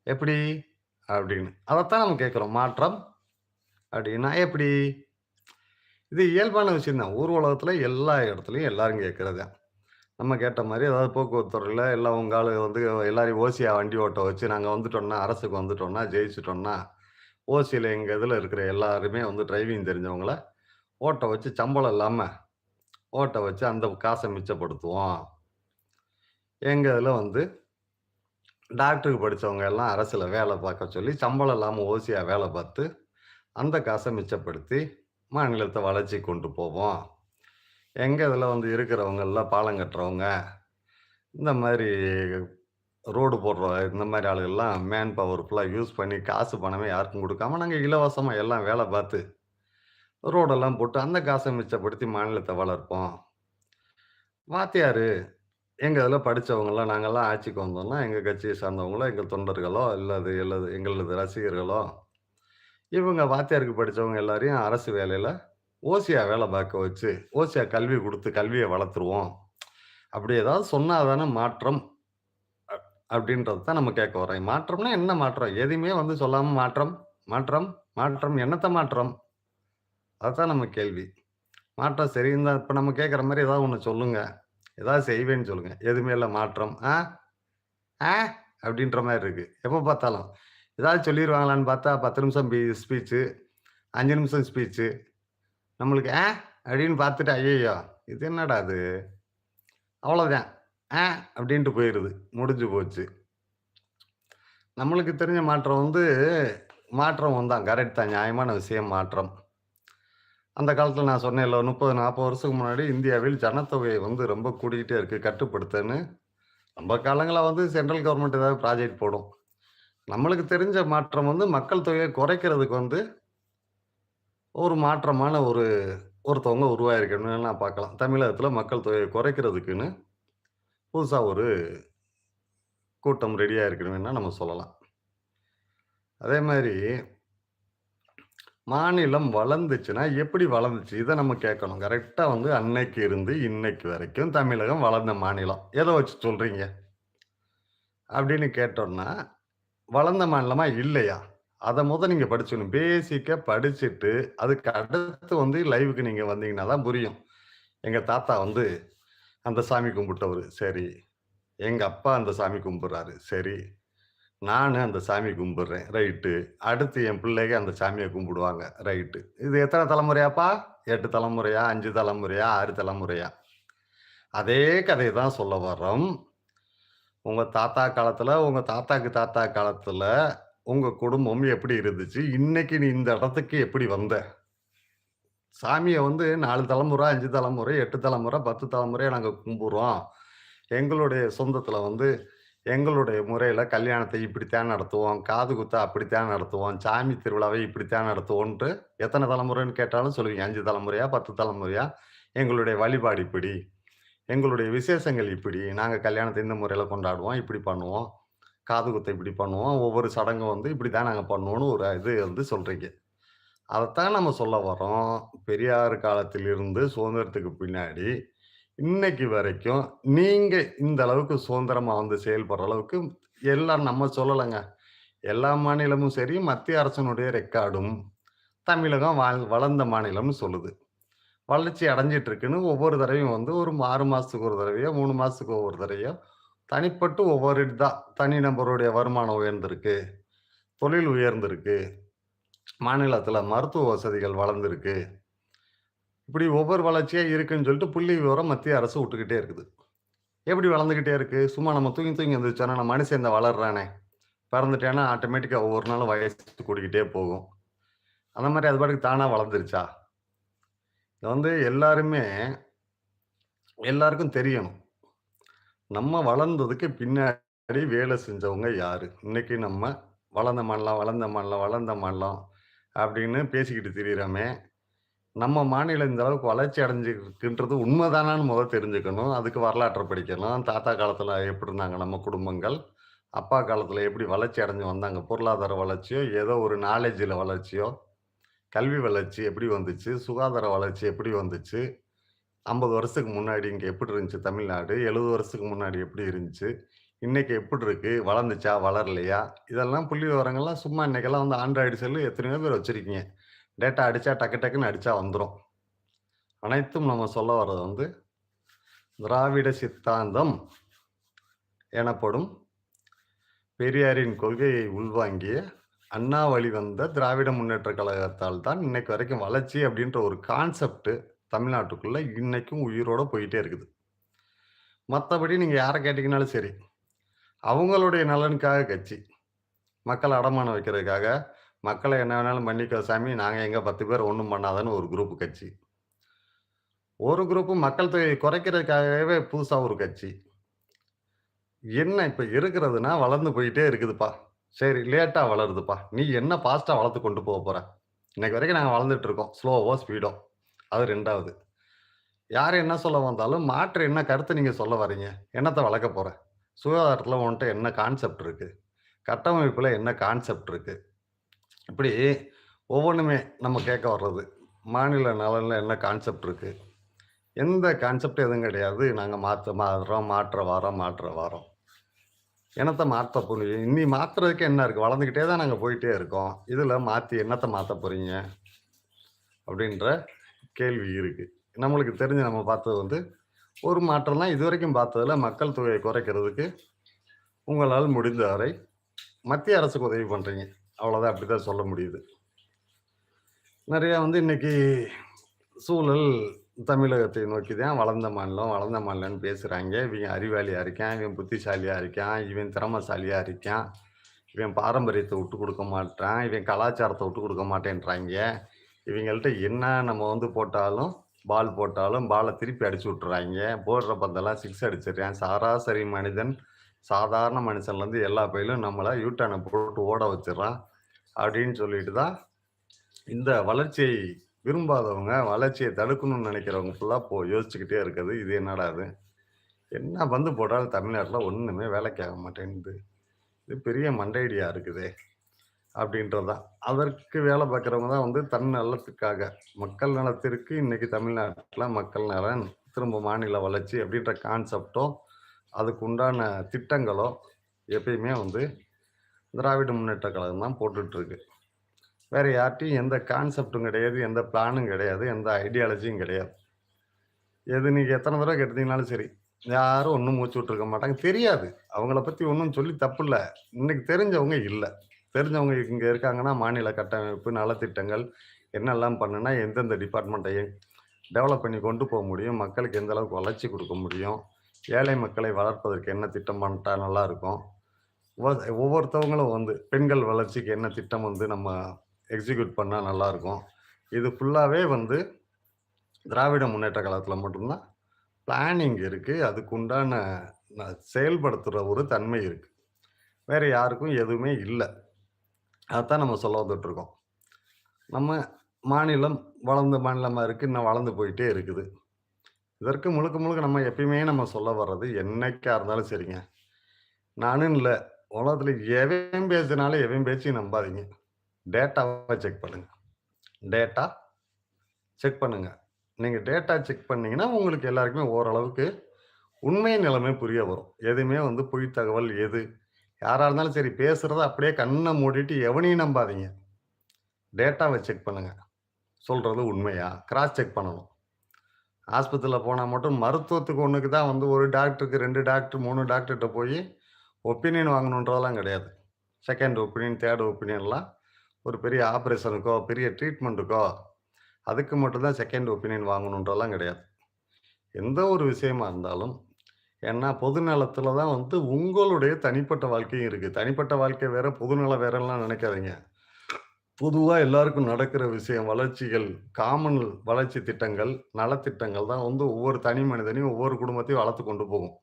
[SPEAKER 1] எப்படி?" அப்படின்னு. அதத்தான் நம்ம கேட்கிறோம். மாற்றம் அப்படின்னா எப்படி? இது இயல்பான விஷயம் தான். ஊர் உலகத்துல எல்லா இடத்துலயும் எல்லாரும் கேட்கிறது தான். நம்ம கேட்ட மாரி ஏதாவது போக்குவரத்து துறையில எல்லாம் உங்க ஆளு வந்து எல்லாரையும் ஓசியா வண்டி ஓட்ட வச்சு, நாங்க வந்துட்டோம்னா, அரசுக்கு வந்துட்டோம்னா, ஜெயிச்சுட்டோம்னா, ஓசியில எங்க இதுல இருக்கிற எல்லாருமே வந்து டிரைவிங் தெரிஞ்சவங்கள ஓட்ட வச்சு சம்பளம் இல்லாம ஓட்ட வச்சு அந்த காச மிச்சப்படுத்துவோம். எங்க இதுல வந்து டாக்டருக்கு படிச்சவங்க எல்லாம் அரசுல வேல பார்க்க சொல்லி, சம்பளம் இல்லாம ஓசியா வேல பார்த்து, அந்த காச மிச்சப்படுத்தி மாநிலத்த வளர்ச்சிக்கு கொண்டு போவோம். எங்க இதுல வந்து இருக்கிறவங்க எல்லாம் பாலம் கட்டுறவங்க, இந்த மாரி ரோடு போடுற இந்த மாரி ஆளுகள்லாம் மேன் பவர் ஃபுல்லா யூஸ் பண்ணி காசு பணமே யாருக்கும் குடுக்காம, நாங்க இலவசமா எல்லாம் வேல பார்த்து, ரோடெல்லாம் போட்டு அந்த காச மிச்சப்படுத்தி மாநிலத்த வளர்ப்போம். வாத்தியாரு எங்க இதுல படிச்சவங்கலாம் நாங்கலாம் ஆட்சிக்கு வந்தோம்னா, எங்க கட்சிய சார்ந்தவங்களோ, எங்க தொண்டர்களோ, இல்லது எங்களது ரசிகர்களோ, இவங்க வாத்தியாருக்கு படிச்சவங்க எல்லாரையும் அரசு வேலையில ஓசியா வேல பார்க்க வச்சு, ஓசியா கல்வி குடுத்து கல்விய வளர்த்துருவோம். அப்படி ஏதாவது சொன்னா தானே மாற்றம் அப்படின்றது தான் நம்ம கேட்க வர்றோம். மாற்றம்னா என்ன மாற்றம்? எதையுமே வந்து சொல்லாம மாற்றம், மாற்றம், மாற்றம் என்னத்த மாற்றம்? அதுதான் நம்ம கேள்வி. மாற்றம் சரின்னு தான் இப்ப நம்ம கேட்கிற மாரி ஏதாவது ஒண்ணு சொல்லுங்க. ஏதாவது செய்வேன்னு சொல்லுங்க. எதுவுமே இல்ல மாற்றம். ஆ, ஆ அப்படின்ற மாரி இருக்கு. எப்ப பார்த்தாலும். ஏதாவது சொல்லிருவாங்களான்னு பார்த்தா 10 நிமிஷம் ஸ்பீச்சு, 5 நிமிஷம் ஸ்பீச்சு. நம்மளுக்கு அப்படின்னு பார்த்துட்டு, ஐய்யய்யோ! இது என்னடா இது? அவ்வளோதான். ஆ அப்படின்ட்டு போயிருது. முடிஞ்சு போச்சு. நம்மளுக்கு தெரிஞ்ச மாற்றம் வந்து மாற்றம் தான். கரெக்ட் தான். நியாயமான விஷயம் மாற்றம். அந்த காலத்தில நான் சொன்னேன்ல 30, 40 வருஷத்துக்கு முன்னாடி இந்தியாவில் ஜனத்தொகை வந்து ரொம்ப கூடிக்கிட்டே இருக்கு. கட்டுப்படுத்தன்னு ரொம்ப காலங்களா வந்து சென்ட்ரல் கவர்ன்மென்ட் ஏதாவது ப்ராஜெக்ட் போடும். நம்மளுக்கு தெரிஞ்ச மாற்றம் வந்து மக்கள் தொகையை குறைக்கிறதுக்கு வந்து ஒரு மாற்றமான ஒருத்தவங்க உருவாகியிருக்கணும்னு நான் பார்க்கலாம். தமிழகத்தில மக்கள் தொகையை குறைக்கிறதுக்குன்னு புதுசா ஒரு கூட்டம் ரெடியா இருக்கணும்னு நம்ம சொல்லலாம். அதே மாரி மாநிலம் வளர்ந்துச்சுன்னா, எப்படி வளர்ந்துச்சு? இத நம்ம கேட்கணும். கரெக்ட்டா வந்து அன்னைக்கு இருந்து இன்னைக்கு வரைக்கும் தமிழகம் வளர்ந்த மாநிலம். எத வச்சு சொல்றீங்க? அப்படின்னு கேட்டோம்னா, வளர்ந்த மாநிலமா? இல்லையா? அத நீங்க படிச்சுக்கணும். பேசிக்கா படிச்சுட்டு, அதுக்கு அடுத்து வந்து லைவ்‌க்கு நீங்க வந்தீங்கன்னா தான் புரியும். எங்க தாத்தா வந்து அந்த சாமி கும்பிட்டவரு. சரி. எங்க அப்பா அந்த சாமி கும்பிடுறாரு. சரி. நானு அந்த சாமி கும்பிடுறேன். ரைட்டு. அடுத்து என் பிள்ளைக அந்த சாமிய கும்பிடுவாங்க. ரைட்டு. இது எத்தன தலைமுறையாப்பா? 8 தலைமுறையா? 5 தலைமுறையா? 6 தலைமுறையா? அதே கதைய தான் சொல்ல வர்றோம். உங்க தாத்தா காலத்துல, உங்க தாத்தாக்கு தாத்தா காலத்துல, உங்க குடும்பம் எப்படி இருந்துச்சு? இன்னைக்கு நீ இந்த இடத்துக்கு எப்படி வந்த? சாமிய வந்து 4 தலைமுறை, 5 தலைமுறை, 8 தலைமுறை, 10 தலைமுறையா நாங்க கும்புட்றோம். எங்களுடைய சொந்தத்துல வந்து எங்களுடைய முறையில கல்யாணத்தை இப்படித்தான் நடத்துவோம். காது குத்த அப்படித்தான் நடத்துவோம். சாமி திருவிழாவை இப்படித்தான் நடத்துவோன்ட்டு எத்தன தலைமுறைன்னு கேட்டாலும் சொல்லுவீங்க. 5 தலைமுறையா? 10 தலைமுறையா? எங்களுடைய வழிபாடு இப்படி. எங்களுடைய விசேஷங்கள் இப்படி. நாங்க கல்யாணத்த இந்த முறையில கொண்டாடுவோம். இப்படி பண்ணுவோம். காது குத்த இப்படி பண்ணுவோம். ஒவ்வொரு சடங்கும் வந்து இப்படித்தான் நாங்க பண்ணுவோம்னு ஒரு இது வந்து சொல்றீங்க. அதத்தான் நம்ம சொல்ல வர்றோம். பெரியார் காலத்திலிருந்து சுதந்திரத்துக்கு பின்னாடி, இன்னைக்கு வரைக்கும் நீங்க இந்த அளவுக்கு சுதந்திரமா வந்து செயல்படுற அளவுக்கு எல்லாம் நம்ம சொல்லலங்க. எல்லா மாநிலமும் சரி, மத்திய அரசினுடைய ரெக்கார்டும், தமிழகம் வளர்ந்த மாநிலம்னு சொல்லுது. வளர்ச்சி அடைஞ்சிட்டு இருக்குன்னு ஒவ்வொரு தடவையும் வந்து ஒரு 6 மாசத்துக்கு ஒரு தடவையோ, 3 மாசத்துக்கு ஒவ்வொரு தடவையோ, தனிப்பட்டு ஒவ்வொரு தனிநபருடைய வருமானம் உயர்ந்திருக்கு, தொழில் உயர்ந்திருக்கு, மாநிலத்தில மருத்துவ வசதிகள் வளர்ந்திருக்கு. இப்படி ஒவ்வொரு வளர்ச்சியா இருக்குன்னு சொல்லிட்டு புள்ளி விவரம் மத்திய அரசு விட்டுக்கிட்டே இருக்குது. எப்படி வளர்ந்துகிட்டே இருக்கு? சும்மா நம்ம தூங்கி தூங்கி எந்திரிச்சோன்னா, நம்ம மனுஷன் இந்த வளர்றானே, பிறந்துட்டான்னா ஆட்டோமேட்டிக்கா ஒவ்வொரு நாளும் வயசு கூடிக்கிட்டே போகும். அந்த மாரி அது பாட்டுக்கு தானா வளர்ந்துருச்சா? இத வந்து எல்லாருக்கும் தெரியணும். நம்ம வளர்ந்ததுக்கு பின்னாடி வேலை செஞ்சவங்க யாரு? இன்னைக்கு நம்ம வளர்ந்த மாநிலம், வளர்ந்த மாநிலம், வளர்ந்த மாநிலம் அப்படின்னு பேசிக்கிட்டு திரியிறோமே, நம்ம மாநிலம் இந்த அளவுக்கு வளர்ச்சி அடைஞ்சிருக்குன்றது உண்மைதானான்னு தெரிஞ்சுக்கணும். அதுக்கு வரலாற்ற படிக்கணும். தாத்தா காலத்துல எப்படி இருந்தாங்க நம்ம குடும்பங்கள்? அப்பா காலத்துல எப்படி வளர்ச்சி அடைஞ்சு வந்தாங்க? பொருளாதார வளர்ச்சியோ, ஏதோ ஒரு நாலேட்ஜ்ல வளர்ச்சியோ, கல்வி வளர்ச்சி எப்படி வந்துச்சு? சுகாதார வளர்ச்சி எப்படி வந்துச்சு? 50 வருஷத்துக்கு முன்னாடி இங்க எப்படி இருந்துச்சு தமிழ்நாடு? 70 வருஷத்துக்கு முன்னாடி எப்படி இருந்துச்சு? இன்னைக்கு எப்படி இருக்கு? வளர்ந்துச்சா? வளரலையா? இதெல்லாம் புள்ளி விவரங்கள்லாம் சும்மா இன்னைக்கெல்லாம் வந்து ஆண்ட்ராய்டு செல்லு எத்தனையோ பேர் வச்சிருக்கீங்க. டேட்டா அடிச்சா டக்கு டக்குன்னு அடிச்சா வந்துரும். அனைத்தும் நம்ம சொல்ல வர்றது வந்து திராவிட சித்தாந்தம் எனப்படும் பெரியாரின் கொள்கையை உள்வாங்கிய அண்ணா வழிவந்த திராவிட முன்னேற்றக் கழகத்தால் தான் இன்னைக்கு வரைக்கும் வளர்ச்சி அப்படின்ற ஒரு கான்செப்ட் தமிழ்நாட்டுக்குள்ள இன்னைக்கும் உயிரோட போயிட்டே இருக்குது. மத்தபடி நீங்க யார கேட்டீங்கனாலும் சரி, அவங்களுடைய நலனுக்காக கட்சி. மக்கள அடமானம் வைக்கிறதுக்காக, மக்கள என்ன வேணாலும் பண்ணிக்கோ சாமி, நாங்க எங்க 10 பேர் ஒண்ணும் பண்ணாதன்னு ஒரு குரூப் கட்சி. ஒரு குரூப் மக்கள் தொகையை குறைக்கிறதுக்காகவே புதுசா ஒரு கட்சி. என்ன இப்ப இருக்கிறதுன்னா, வளர்ந்து போயிட்டே இருக்குதுப்பா. சரி லேட்டா வளருதுப்பா. நீ என்ன ஃபாஸ்ட்டா வளர்த்து கொண்டு போற? இன்னைக்கு வரைக்கும் நாங்க வளர்ந்துட்டு இருக்கோம். ஸ்லோவோ, ஸ்பீடோ. அது 2வது. யார் என்ன சொல்ல வந்தாலும், மாற்று என்ன கருத்து நீங்க சொல்ல வர்றீங்க? என்னத்த வளர்க்க போற? சுகாதாரத்துல உன்ட்ட என்ன கான்செப்ட் இருக்கு? கட்டமைப்புல என்ன கான்செப்ட் இருக்கு? இப்படி ஒவ்வொன்னுமே நம்ம கேட்க வர்றது. மாநில நலன்ல என்ன கான்செப்ட் இருக்கு? எந்த கான்செப்ட் எதுவும் கிடையாது. நாங்க மாற்ற வாரோம். என்னத்த மாத்த போறீங்க? இனி மாத்துறதுக்கு என்ன இருக்கு? வளர்ந்துக்கிட்டே தான் நாங்க போயிட்டே இருக்கோம். இதுல மாத்தி என்னத்த மாத்த போறீங்க? அப்படின்ற கேள்வி இருக்கு. நம்மளுக்கு தெரிஞ்சு நம்ம பார்த்தது வந்து, ஒரு மாற்றம் தான் இதுவரைக்கும் பார்த்ததுல மக்கள் தொகையை குறைக்கிறதுக்கு உங்களால் முடிந்த வரை மத்திய அரசுக்கு உதவி பண்றீங்க. அவ்வளோதான் அப்படித்தான் சொல்ல முடியுது. நெறையா வந்து இன்னைக்கு சூழல் தமிழகத்தை நோக்கி தான் வளர்ந்த மாநிலம், வளர்ந்த மாநிலம்ன்னு பேசுறாய்ங்க. இவன் அறிவாளியா இருக்கான், இவன் புத்திசாலியா இருக்கான், இவன் திறமைசாலியா இருக்கான், இவன் பாரம்பரியத்த விட்டுக் குடுக்க மாட்றான், இவன் கலாச்சாரத்த விட்டுக் குடுக்க மாட்டேன்றாய்ங்க. இவங்கள்ட்ட என்ன நம்ம வந்து போட்டாலும், பால் போட்டாலும் பால திருப்பி அடிச்சு விட்டுறாய்ங்க. போடுற பந்தெல்லாம் 6 அடிச்சிடுறான். சராசரி மனிதன், சாதாரண மனுஷன்லேருந்து எல்லா பயிலும் நம்மள யூ டர்ன போட்டு ஓட வச்சுர்றான். அப்படின்னு சொல்லிட்டு தான் இந்த வளர்ச்சியை விரும்பாதவங்க, வளர்ச்சிய தடுக்கணும்னு நெனைக்கிறவங்க ஃபுல்லா யோசிச்சுக்கிட்டே இருக்குது. இது என்னடா இது? என்ன பந்து போட்டாலும் தமிழ்நாட்டுல ஒண்ணுமே வேலைக்கு ஆக மாட்டேன்னுது. இது பெரிய மண்டையடியா இருக்குதே! அப்படின்றது தான். அதற்கு வேலை பார்க்கிறவங்க தான் வந்து தன் நலத்துக்காக, மக்கள் நலத்திற்கு இன்னைக்கு தமிழ்நாட்டுல மக்கள் நலன், திரும்ப மாநில வளர்ச்சி அப்படின்ற கான்செப்ட்டோ, அதுக்கு உண்டான திட்டங்களோ எப்பயுமே வந்து திராவிட முன்னேற்ற கழகம் தான் போட்டுட்டு இருக்கு. வேற யார்ட்டயும் எந்த கான்செப்டும் கிடையாது, எந்த பிளானும் கிடையாது, எந்த ஐடியாலஜியும் கிடையாது. எது நீங்க எத்தன தடவ கேட்டீங்கனாலும் சரி, யாரும் ஒண்ணும் மூச்சு விட்டுருக்க மாட்டாங்க. தெரியாது. அவங்கள பத்தி ஒண்ணும் சொல்லி தப்பில்ல. இன்னைக்கு தெரிஞ்சவங்க இல்ல. தெரிஞ்சவங்க இங்க இருக்காங்கன்னா, மாநில கட்டமைப்பு, நலத்திட்டங்கள் என்னெல்லாம் பண்ணுனா, எந்தெந்த டிபார்ட்மெண்ட்டை டெவலப் பண்ணி கொண்டு போ முடியும், மக்களுக்கு எந்த அளவுக்கு வளர்ச்சி குடுக்க முடியும், ஏழை மக்களை வளர்ப்பதற்கு என்ன திட்டம் போட்டா நல்லாருக்கும். ஒ ஒவ்வொருத்தவங்களும் வந்து பெண்கள் வளர்ச்சிக்கு என்ன திட்டம் வந்து நம்ம எக்ஸிக்யூட் பண்ணா நல்லாருக்கும். இது ஃபுல்லாவே வந்து திராவிட முன்னேற்ற கழகத்துல மட்டும் தான் பிளானிங் இருக்கு. அதுக்கு உண்டான செயல்படுத்துற ஒரு தன்மை இருக்கு. வேற யாருக்கும் எதுவுமே இல்ல. அதத்தான் நம்ம சொல்ல வந்துட்டுருக்கோம். நம்ம மாநிலம் வளர்ந்த மாநிலமா இருக்கு. இன்னும் வளர்ந்து போயிட்டே இருக்குது. இதற்கு முழுக்க முழுக்க நம்ம எப்பயுமே நம்ம சொல்ல வர்றது என்னைக்கா இருந்தாலும் சரிங்க. நானுன்னு இல்ல. உலகத்துல எவன் பேசினாலும் எவன் பேச்சையும் நம்பாதீங்க. டேட்டாவ செக் பண்ணுங்க. டேட்டா செக் பண்ணுங்க. நீங்க டேட்டா செக் பண்ணீங்கன்னா, உங்களுக்கு எல்லாருக்குமே ஓரளவுக்கு உண்மை நிலைமை புரிய வரும். எதுவுமே வந்து பொய் தகவல் எது யாரா இருந்தாலும் சரி பேசுறத அப்படியே கண்ண மூடிட்டு எவனையும் நம்பாதீங்க. டேட்டாவ செக் பண்ணுங்க. சொல்றது உண்மையா? கிராஸ் செக் பண்ணணும். ஆஸ்பத்திரியில போனா மட்டும் மருத்துவத்துக்கு ஒண்ணுக்கு தான் வந்து 1 டாக்டருக்கு 2 டாக்டர், 3 டாக்டர்ட்ட போயி ஒப்பீனியன் வாங்கணுன்றதெல்லாம் கிடையாது. செகண்ட் ஒப்பீனியன், தேர்ட் ஒப்பீனியன்லாம் ஒரு பெரிய ஆப்பரேஷனுக்கோ, பெரிய ட்ரீட்மென்ட்டுக்கோ, அதுக்கு மட்டும் தான் செகண்ட் ஒப்பீனியன் வாங்கணுன்றதெல்லாம் கிடையாது. எந்த ஒரு விஷயமா இருந்தாலும், ஏன்னா பொது நலத்தில தான் வந்து உங்களுடைய தனிப்பட்ட வாழ்க்கையும் இருக்கு. தனிப்பட்ட வாழ்க்கை வேற, பொதுநலம் வேறலாம் நினைக்காதீங்க. பொதுவா எல்லாருக்கும் நடக்கிற விஷயம், வளர்ச்சிகள், காமன் வளர்ச்சி திட்டங்கள், நலத்திட்டங்கள் தான் வந்து ஒவ்வொரு தனி மனிதனையும், ஒவ்வொரு குடும்பத்தையும் வளர்த்து கொண்டு போகும்.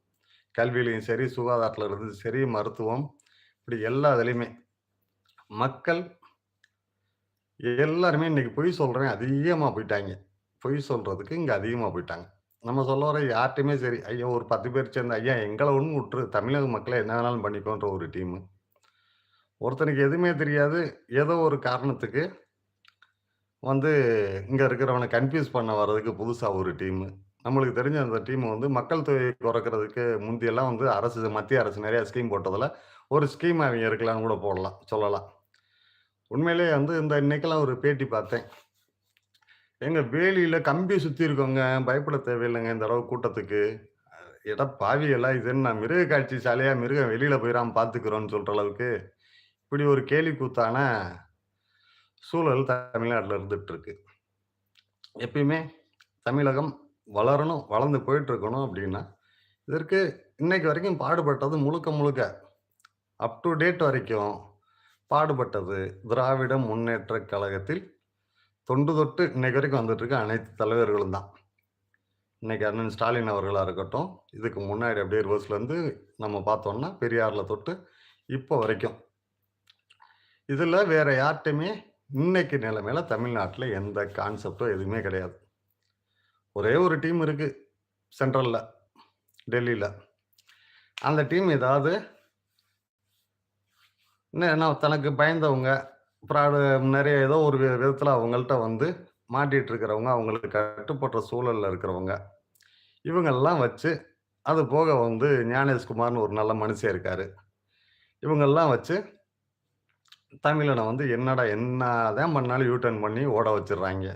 [SPEAKER 1] கல்வியிலயும் சரி, சுகாதாரத்தில இருந்து சரி, மருத்துவம் இப்படி எல்லா இதுலயுமே. மக்கள் எல்லாருமே இன்னைக்கு பொய் சொல்றவன் அதிகமா போய்ட்டாய்ங்க. பொய் சொல்றதுக்கு இங்க அதிகமா போய்ட்டாங்க. நம்ம சொல்ல வர யார்ட்டயுமே சரி, ஐயா ஒரு 10 பேர் சேர்ந்து, ஐயா எங்கள ஒண்ணும் உட்ரு, தமிழக மக்கள என்ன வேணாலும் பண்ணிக்கோன்ற ஒரு டீமு. ஒருத்தனுக்கு எதுவுமே தெரியாது. ஏதோ ஒரு காரணத்துக்கு வந்து இங்க இருக்கிறவன கன்ஃப்யூஸ் பண்ண வர்றதுக்கு புதுசா ஒரு டீமு. நம்மளுக்கு தெரிஞ்ச அந்த டீம் வந்து மக்கள் தொகையை குறைக்கிறதுக்கு முந்தியெல்லாம் வந்து அரசு மத்திய அரசு நெறைய ஸ்கீம் போட்டதுல, ஒரு ஸ்கீம் அவைங்க இருக்கலான்னு கூட போடலாம், சொல்லலாம். உண்மையிலேயே வந்து இந்த இன்னைக்கெல்லாம் ஒரு பேட்டி பார்த்தேன். "ஏங்க வேலியில கம்பி சுத்தி இருக்கோங்க, பயப்பட தேவையில்லங்க இந்த தடவ கூட்டத்துக்கு." எட பாவிகளா! இது என்ன மிருக காட்சி சாலையா? மிருகம் வெளியில போயிராம பார்த்துக்கிறோம்ன்னு சொல்ற அளவுக்கு, இப்படி ஒரு கேலி கூத்தான சூழல் தமிழ்நாட்டுல இருந்துட்டு இருக்கு. எப்பயுமே தமிழகம் வளரணும், வளர்ந்து போயிட்டு இருக்கணும் அப்படின்னா, இதற்கு இன்னைக்கு வரைக்கும் பாடுபட்டது முழுக்க முழுக்க அப் டூ டேட் வரைக்கும் பாடுபட்டது திராவிட முன்னேற்றக் கழகத்தில் தொன்று தொட்டு இன்னைக்கு வரைக்கும் வந்துட்டு இருக்க அனைத்து தலைவர்களும் தான். இன்னைக்கு அண்ணன் ஸ்டாலின் அவர்களா இருக்கட்டும், இதுக்கு முன்னாடி அப்படியே ரிவர்ஸ்லேருந்து நம்ம பார்த்தோம்னா, பெரியார்ல தொட்டு இப்போ வரைக்கும். இதுல வேற யார்ட்டயுமே இன்னைக்கு நிலைமையில தமிழ்நாட்டுல எந்த கான்செப்டும் எதுவுமே கிடையாது. ஒரே ஒரு டீம் இருக்கு சென்ட்ரல்ல, டெல்லில. அந்த டீம் ஏதாவது என்ன தனக்கு பயந்தவங்க, ஃப்ராடு நெறைய ஏதோ ஒரு விதத்துல அவங்கள்ட்ட வந்து மாட்டிட்டு இருக்கிறவங்க, அவங்களுக்கு கட்டுப்பட்ட சூழல்ல இருக்கிறவங்க, இவங்கெல்லாம் வச்சு, அது போக வந்து ஞானேஷ்குமார்ன்னு ஒரு நல்ல மனுஷன் இருக்காரு. இவங்கெல்லாம் வச்சு தமிழன வந்து என்னதான் பண்ணாலும் யூ டர்ன் பண்ணி ஓட வச்சுடுறாய்ங்க.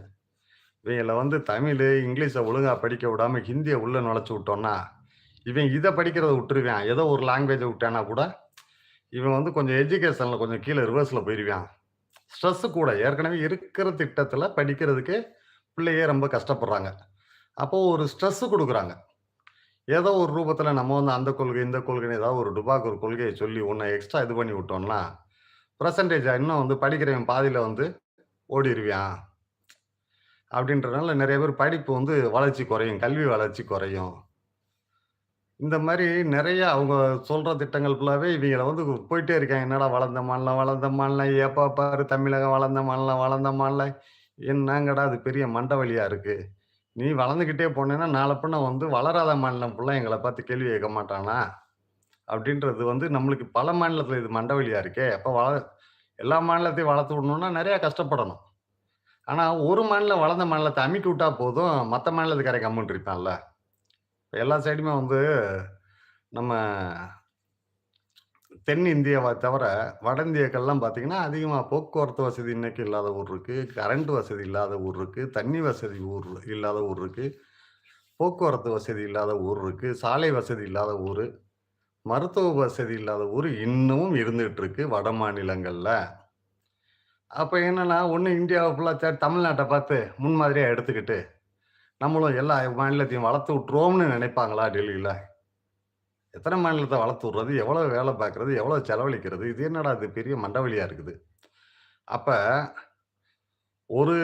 [SPEAKER 1] இவைங்கள வந்து தமிழு, இங்கிலீஷ ஒழுங்கா படிக்க விடாம ஹிந்திய உள்ள நுழைச்சு விட்டோம்னா, இவன் இத படிக்கிறத விட்டுருவான். ஏதோ ஒரு லாங்குவேஜ விட்டான்னா கூட, இவன் வந்து கொஞ்சம் எஜுகேஷன்ல கொஞ்சம் கீழ ரிவர்ஸ்ல போயிருவான். ஸ்ட்ரெஸ் கூட. ஏற்கனவே இருக்கிற திட்டத்துல படிக்கிறதுக்கு பிள்ளைக ரொம்ப கஷ்டப்படுறாங்க. அப்போ ஒரு ஸ்ட்ரெஸ் குடுக்குறாங்க. ஏதோ ஒரு ரூபத்துல நம்ம வந்து அந்த கொள்கை, இந்த கொள்கைன்னு ஏதாவது ஒரு டுபாக்கூர் ஒரு கொள்கைய சொல்லி உன்ன எக்ஸ்ட்ரா இது பண்ணி விட்டோம்னா, பெர்சன்டேஜ் இன்னும் வந்து படிக்கிறவன் பாதியில வந்து ஓடிருவான். அப்படின்றனால நெறைய பேர் படிப்பு வந்து வளர்ச்சி குறையும். கல்வி வளர்ச்சி குறையும். இந்த மாரி நெறைய அவங்க சொல்ற திட்டங்கள் ஃபுல்லாவே இவைங்கள வந்து போயிட்டே இருக்காங்க. என்னடா வளர்ந்த மாநிலம், வளர்ந்த மாநிலம், எப்ப பாரு தமிழகம் வளர்ந்த மாநிலம், வளர்ந்த மாநிலம். என்னங்கடா அது பெரிய மண்ட வலியா இருக்கு. நீ வளர்ந்துகிட்டே போனேன்னா, நாள பின்ன வந்து வளராத மாநிலம் ஃபுல்லா எங்கள பார்த்து கேள்வி கேட்க மாட்டானா? அப்படின்றது வந்து நம்மளுக்கு பல மாநிலத்தில இது மண்ட வலியா இருக்கே. அப்ப எல்லா மாநிலத்தையும் வளர்த்து விடணும்னா நெறைய கஷ்டப்படணும். ஆனா, ஒரு மாநிலம் வளர்ந்த மாநிலத்த அமுக்கி விட்டா போதும், மத்த மாநிலத்துக்காரன் கம்முனு இருப்பான்ல. எல்லா சைடுமே வந்து நம்ம தென் இந்தியாவ தவிர, வட இந்தியாக்கள்லாம் பார்த்தீங்கன்னா, அதிகமா போக்குவரத்து வசதி இன்னைக்கு இல்லாத ஊர் இருக்கு. கரண்ட் வசதி இல்லாத ஊர் இருக்கு. தண்ணி வசதி இல்லாத ஊர் இருக்கு. போக்குவரத்து வசதி இல்லாத ஊர் இருக்கு. சாலை வசதி இல்லாத ஊரு, மருத்துவ வசதி இல்லாத ஊரு இன்னமும் இருந்துட்டு இருக்கு வட மாநிலங்கள்ல. அப்ப என்னன்னா, ஒண்ணு இந்தியாவ ஃபுல்லா தமிழ்நாட்ட பார்த்து முன்மாதிரியா எடுத்துக்கிட்டு, நம்மளும் எல்லா மாநிலத்தையும் வளர்த்து விட்டுருவோம்னு நினைப்பாங்களா டெல்லில? எத்தன மாநிலத்த வளர்த்து விடுறது? எவ்வளவு வேலை பார்க்கிறது? எவ்வளவு செலவழிக்கிறது? இது என்னடா இது பெரிய மண்டவலியா இருக்குது. அப்ப ஒரு